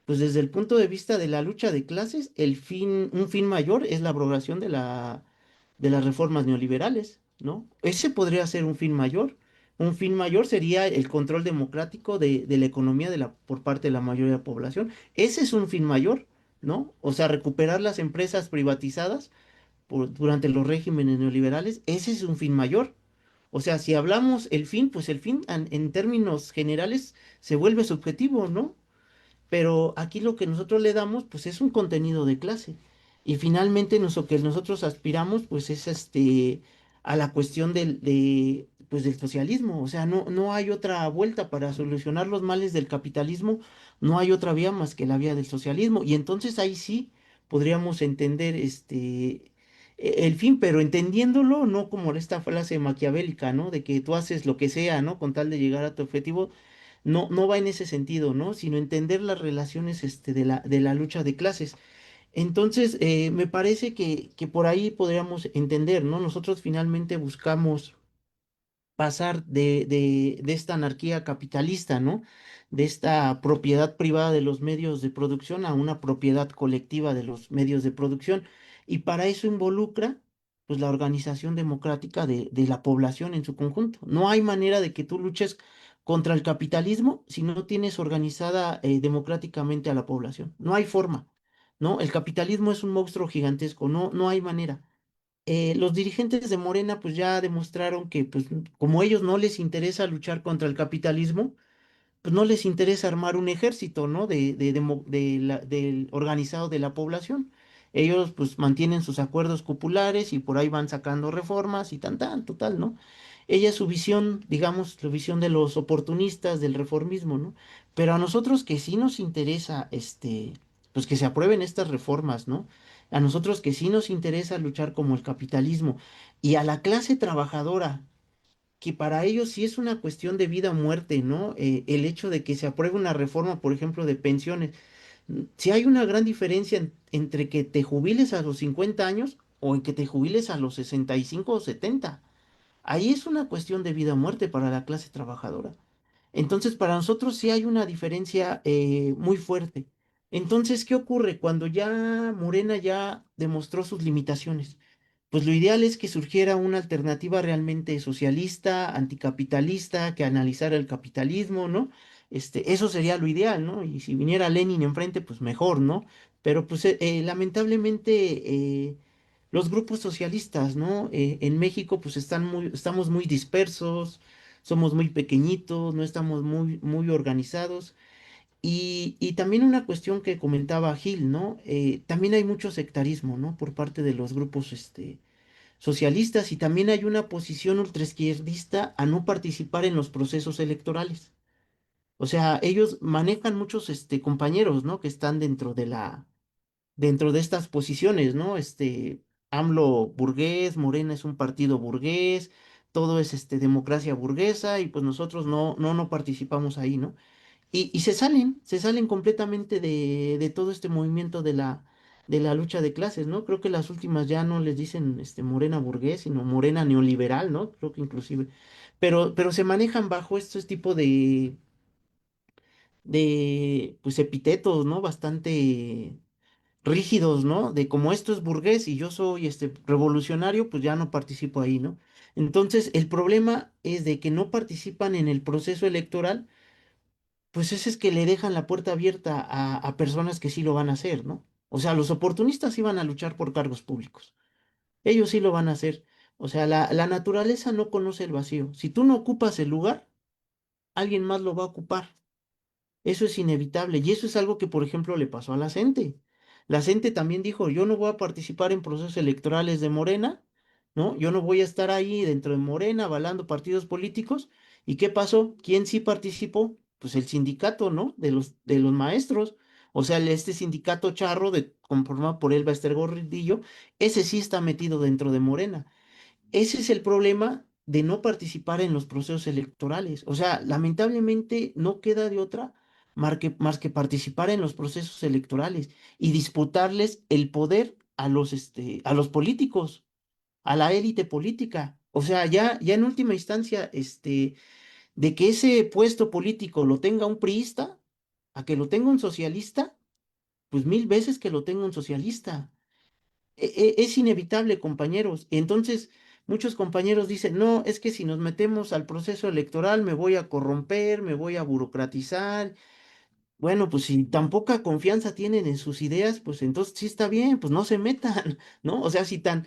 S1: Pues desde el punto de vista de la lucha de clases, un fin mayor es la abrogación de las reformas neoliberales, ¿no? Ese podría ser un fin mayor. Un fin mayor sería el control democrático de la economía por parte de la mayoría de la población. Ese es un fin mayor, ¿no? O sea, recuperar las empresas privatizadas durante los regímenes neoliberales, ese es un fin mayor. O sea, si hablamos el fin, pues el fin en términos generales se vuelve subjetivo, ¿no? Pero aquí lo que nosotros le damos, pues es un contenido de clase. Y finalmente lo que nosotros aspiramos, pues es a la cuestión pues del socialismo. O sea, no hay otra vuelta para solucionar los males del capitalismo, no hay otra vía más que la vía del socialismo. Y entonces ahí sí podríamos entender el fin, pero entendiéndolo no como esta frase maquiavélica, ¿no? De que tú haces lo que sea, ¿no? Con tal de llegar a tu objetivo, no va en ese sentido, ¿no? Sino entender las relaciones de la lucha de clases. Entonces, me parece que por ahí podríamos entender, ¿no? Nosotros finalmente buscamos pasar de esta anarquía capitalista, ¿no? De esta propiedad privada de los medios de producción a una propiedad colectiva de los medios de producción. Y para eso involucra, pues, la organización democrática de la población en su conjunto. No hay manera de que tú luches contra el capitalismo si no tienes organizada, democráticamente a la población. No hay forma, ¿no? El capitalismo es un monstruo gigantesco, no hay manera. Los dirigentes de Morena pues ya demostraron que pues como ellos no les interesa luchar contra el capitalismo, pues no les interesa armar un ejército, ¿no? Del organizado de la población. Ellos pues mantienen sus acuerdos populares y por ahí van sacando reformas y tan, total, ¿no? Ella es su visión, digamos, la visión de los oportunistas del reformismo, ¿no? Pero a nosotros que sí nos interesa, pues que se aprueben estas reformas, ¿no? A nosotros que sí nos interesa luchar como el capitalismo y a la clase trabajadora que para ellos sí es una cuestión de vida o muerte, ¿no? El hecho de que se apruebe una reforma, por ejemplo, de pensiones. Si hay una gran diferencia entre que te jubiles a los 50 años o en que te jubiles a los 65 o 70. Ahí es una cuestión de vida o muerte para la clase trabajadora. Entonces, para nosotros sí hay una diferencia, muy fuerte. Entonces, ¿qué ocurre cuando ya Morena ya demostró sus limitaciones? Pues lo ideal es que surgiera una alternativa realmente socialista, anticapitalista, que analizara el capitalismo, ¿no? Eso sería lo ideal, ¿no? Y si viniera Lenin enfrente, pues mejor, ¿no? Pero pues lamentablemente, los grupos socialistas, ¿no? En México pues estamos muy dispersos, somos muy pequeñitos, no estamos muy organizados. Y también una cuestión que comentaba Gil, ¿no? También hay mucho sectarismo, ¿no? Por parte de los grupos, socialistas, y también hay una posición ultraizquierdista a no participar en los procesos electorales. O sea, ellos manejan muchos, compañeros, ¿no? Que están dentro de estas posiciones, ¿no? AMLO burgués, Morena es un partido burgués, todo es, democracia burguesa, y pues nosotros no participamos ahí, ¿no? Y se salen completamente de todo este movimiento de la lucha de clases, ¿no? Creo que las últimas ya no les dicen, Morena burgués, sino Morena neoliberal, ¿no? Creo que inclusive. Pero se manejan bajo estos tipo pues, epítetos, ¿no? Bastante rígidos, ¿no? De como esto es burgués y yo soy, revolucionario, pues ya no participo ahí, ¿no? Entonces, el problema es de que no participan en el proceso electoral, pues ese es que le dejan la puerta abierta a personas que sí lo van a hacer, ¿no? O sea, los oportunistas sí van a luchar por cargos públicos. Ellos sí lo van a hacer. O sea, la naturaleza no conoce el vacío. Si tú no ocupas el lugar, alguien más lo va a ocupar. Eso es inevitable. Y eso es algo que, por ejemplo, le pasó a la gente. La gente también dijo, yo no voy a participar en procesos electorales de Morena, ¿no? Yo no voy a estar ahí dentro de Morena avalando partidos políticos. ¿Y qué pasó? ¿Quién sí participó? Pues el sindicato, ¿no? De los maestros. O sea, este sindicato charro conformado por Elba Ester Gordillo, ese sí está metido dentro de Morena. Ese es el problema de no participar en los procesos electorales. O sea, lamentablemente no queda de otra más que participar en los procesos electorales y disputarles el poder a los políticos, a la élite política. O sea, ya en última instancia, de que ese puesto político lo tenga un priista, a que lo tenga un socialista, pues mil veces que lo tenga un socialista. Es inevitable, compañeros. Entonces, muchos compañeros dicen, no, es que si nos metemos al proceso electoral me voy a corromper, me voy a burocratizar. Bueno, pues si tan poca confianza tienen en sus ideas, pues entonces sí está bien, pues no se metan, ¿no? O sea, si tan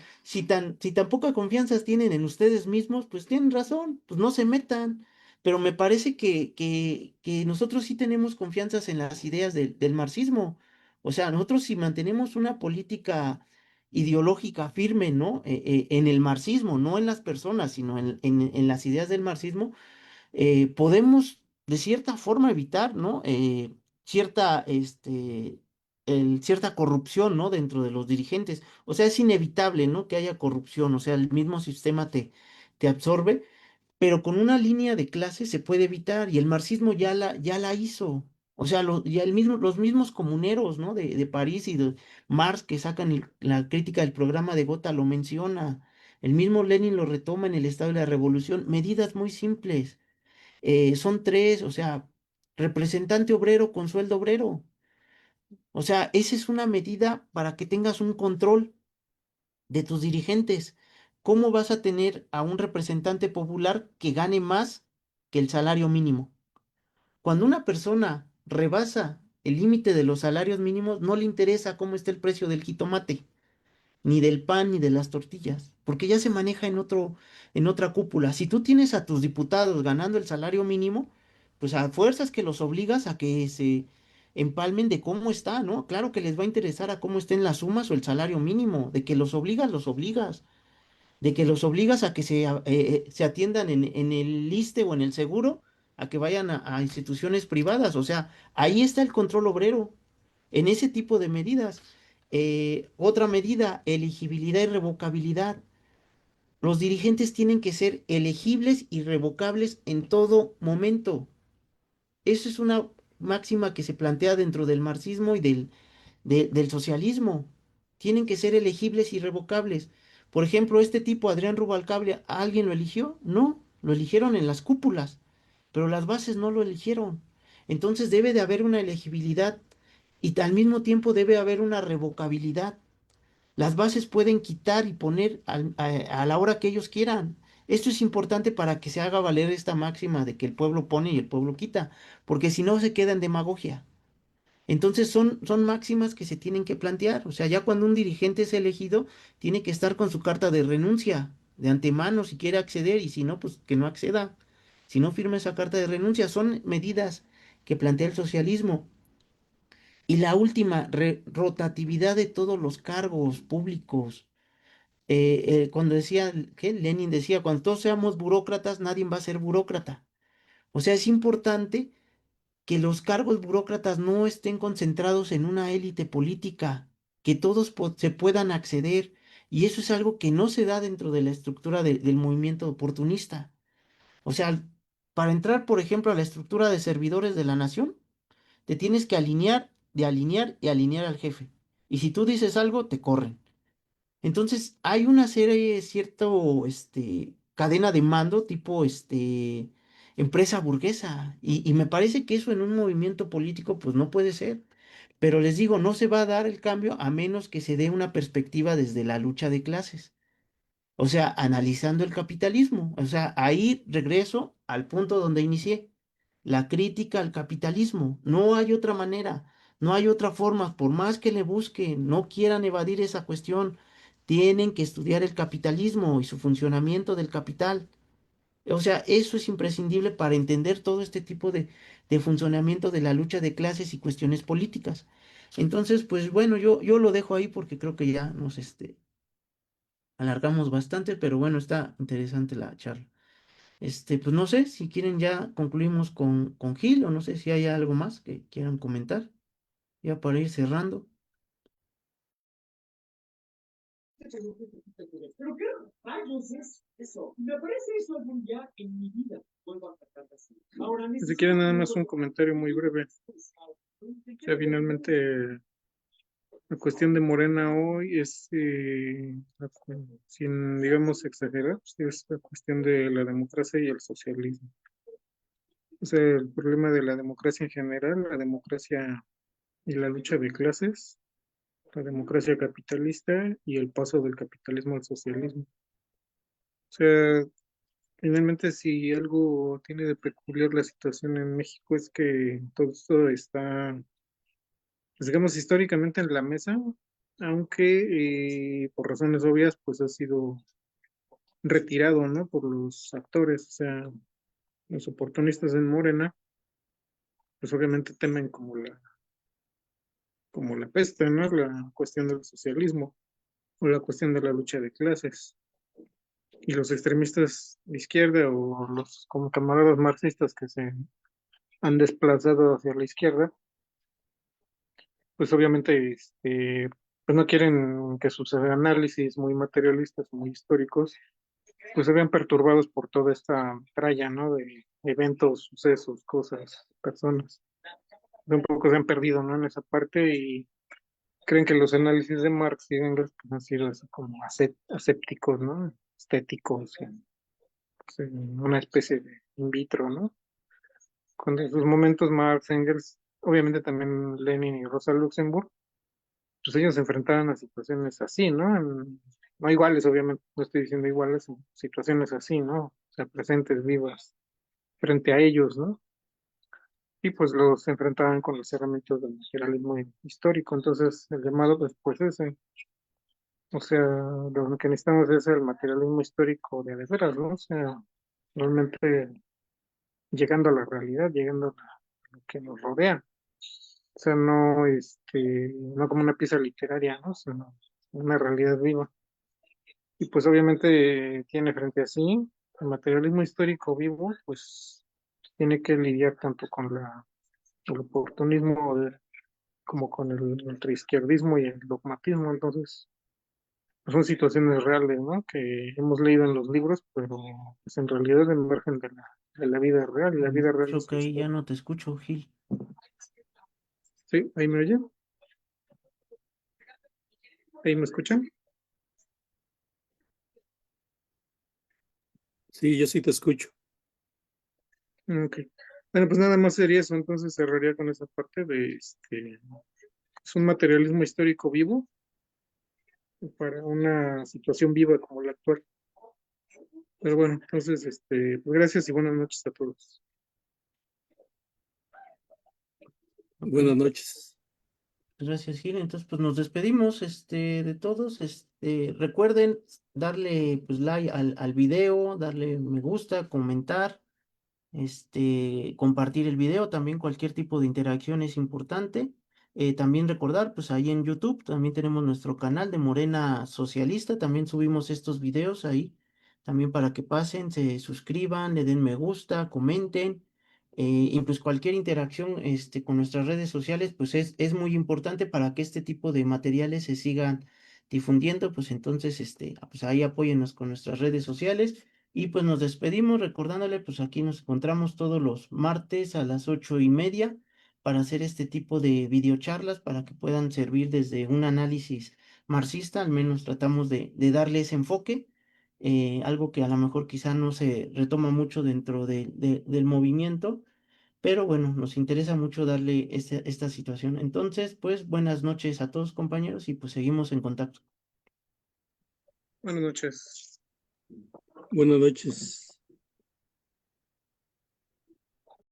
S1: poca confianza tienen en ustedes mismos, pues tienen razón, pues no se metan. Pero me parece que nosotros sí tenemos confianzas en las ideas del marxismo. O sea, nosotros si mantenemos una política ideológica firme, ¿no? En el marxismo, no en las personas, sino en las ideas del marxismo, podemos de cierta forma evitar, ¿no? Cierta, cierta corrupción, ¿no? Dentro de los dirigentes. O sea, es inevitable, ¿no? Que haya corrupción, o sea, el mismo sistema te absorbe, pero con una línea de clase se puede evitar y el marxismo ya la hizo. O sea, ya los mismos comuneros, ¿no? De París y de Marx que sacan la crítica del programa de Gotha lo menciona. El mismo Lenin lo retoma en el Estado de la Revolución. Medidas muy simples, son tres, o sea, representante obrero con sueldo obrero. O sea, esa es una medida para que tengas un control de tus dirigentes. ¿Cómo vas a tener a un representante popular que gane más que el salario mínimo? Cuando una persona rebasa el límite de los salarios mínimos, no le interesa cómo está el precio del jitomate, ni del pan, ni de las tortillas, porque ya se maneja en otra cúpula. Si tú tienes a tus diputados ganando el salario mínimo, pues a fuerzas que los obligas a que se empalmen de cómo está, ¿no? Claro que les va a interesar a cómo estén las sumas o el salario mínimo, de que los obligas, de que los obligas a que se atiendan en el ISSSTE o en el seguro, a que vayan a instituciones privadas. O sea, ahí está el control obrero en ese tipo de medidas. Otra medida, elegibilidad y revocabilidad. Los dirigentes tienen que ser elegibles y revocables en todo momento. Eso es una máxima que se plantea dentro del marxismo y del socialismo. Tienen que ser elegibles y revocables. Por ejemplo, este tipo, Adrián Rubalcaba, ¿alguien lo eligió? No, lo eligieron en las cúpulas, pero las bases no lo eligieron. Entonces debe de haber una elegibilidad y al mismo tiempo debe haber una revocabilidad. Las bases pueden quitar y poner a la hora que ellos quieran. Esto es importante para que se haga valer esta máxima de que el pueblo pone y el pueblo quita, porque si no se queda en demagogia. Entonces son máximas que se tienen que plantear. O sea, ya cuando un dirigente es elegido, tiene que estar con su carta de renuncia de antemano si quiere acceder y si no, pues que no acceda. Si no firma esa carta de renuncia, son medidas que plantea el socialismo. Y la última, rotatividad de todos los cargos públicos. Cuando decía, ¿qué? Lenin decía, cuando todos seamos burócratas, nadie va a ser burócrata. O sea, es importante que los cargos burócratas no estén concentrados en una élite política, que todos se puedan acceder. Y eso es algo que no se da dentro de la estructura del movimiento oportunista. O sea, para entrar, por ejemplo, a la estructura de servidores de la nación, te tienes que alinear, de alinear y alinear al jefe. Y si tú dices algo, te corren. Entonces, hay una serie, cierto, cadena de mando tipo, empresa burguesa. Y me parece que eso en un movimiento político, pues no puede ser. Pero les digo, no se va a dar el cambio a menos que se dé una perspectiva desde la lucha de clases. O sea, analizando el capitalismo. O sea, ahí regreso al punto donde inicié. La crítica al capitalismo. No hay otra manera, no hay otra forma. Por más que le busquen, no quieran evadir esa cuestión, tienen que estudiar el capitalismo y su funcionamiento del capital. O sea, eso es imprescindible para entender todo este tipo de funcionamiento de la lucha de clases y cuestiones políticas. Entonces, pues bueno, yo lo dejo ahí porque creo que ya nos alargamos bastante, pero bueno, está interesante la charla. Pues no sé si quieren ya concluimos con Gil o no sé si hay algo más que quieran comentar, ya para ir cerrando.
S4: Pero qué rayos es eso. Me parece eso algún día en mi vida. Vuelvo a tratar así. Ahora
S2: Si quieren nada más
S4: necesito.
S2: un comentario muy breve. O sea, finalmente la cuestión de Morena hoy es, sin, digamos, exagerar, pues, es la cuestión de la democracia y el socialismo. O sea, el problema de la democracia en general, la democracia y la lucha de clases, la democracia capitalista y el paso del capitalismo al socialismo. O sea, finalmente si algo tiene de peculiar la situación en México es que todo esto está, pues, digamos, históricamente en la mesa, aunque por razones obvias, pues ha sido retirado, ¿no? Por los actores, o sea, los oportunistas en Morena, pues obviamente temen como la peste, ¿no? La cuestión del socialismo o la cuestión de la lucha de clases. Y los extremistas de izquierda o los como camaradas marxistas que se han desplazado hacia la izquierda, pues obviamente pues no quieren que sus análisis muy materialistas, muy históricos, pues se vean perturbados por toda esta tralla, ¿no? De eventos, sucesos, cosas, personas. Un poco se han perdido, ¿no? En esa parte y creen que los análisis de Marx y Engels pues, han sido así como asépticos, ¿no? Estéticos, pues, en una especie de in vitro, ¿no? Cuando en sus momentos Marx, Engels, obviamente también Lenin y Rosa Luxemburg, pues ellos se enfrentaban a situaciones así, ¿no? No iguales, obviamente, no estoy diciendo iguales, en situaciones así, ¿no? O sea, presentes, vivas, frente a ellos, ¿no? Y pues los enfrentaban con los herramientas del materialismo histórico, entonces el llamado, pues ese, o sea, lo que necesitamos es el materialismo histórico de veras, ¿no? O sea, realmente llegando a la realidad, llegando a lo que nos rodea. O sea, no, no como una pieza literaria, ¿no? Sino una realidad viva. Y pues obviamente tiene frente a sí el materialismo histórico vivo, pues tiene que lidiar tanto con el oportunismo como con el ultraizquierdismo y el dogmatismo. Entonces, pues son situaciones reales, ¿no? Que hemos leído en los libros, pero pues en realidad emergen de la vida real, y la vida real
S1: Creo
S2: es
S1: que ahí
S2: esta.
S1: ya no te escucho, Gil.
S2: ¿Sí? ¿Ahí me oyen? ¿Ahí me escuchan?
S4: Sí, yo sí te escucho.
S2: Ok. Bueno, pues nada más sería eso, entonces cerraría con esa parte es un materialismo histórico vivo para una situación viva como la actual. Pero bueno, entonces, pues gracias y buenas noches a todos.
S1: Ok,
S4: Buenas noches.
S1: pues gracias, Gil. Entonces, pues nos despedimos, de todos. Recuerden darle, pues, like al video, darle me gusta, comentar, compartir el video, también cualquier tipo de interacción es importante. También recordar, pues ahí en YouTube también tenemos nuestro canal de Morena Socialista, también subimos estos videos ahí, también para que pasen, se suscriban, le den me gusta, comenten, y pues cualquier interacción, con nuestras redes sociales, pues es muy importante para que este tipo de materiales se sigan difundiendo, pues entonces, pues ahí apóyennos con nuestras redes sociales. Y pues nos despedimos recordándole, pues aquí nos encontramos todos los martes a las 8:30 para hacer este tipo de videocharlas para que puedan servir desde un análisis marxista, al menos tratamos de darle ese enfoque, algo que a lo mejor quizá no se retoma mucho dentro del movimiento, pero bueno, nos interesa mucho darle esta situación. Entonces, pues buenas noches a todos compañeros y pues seguimos en contacto.
S2: Buenas noches.
S4: Buenas noches.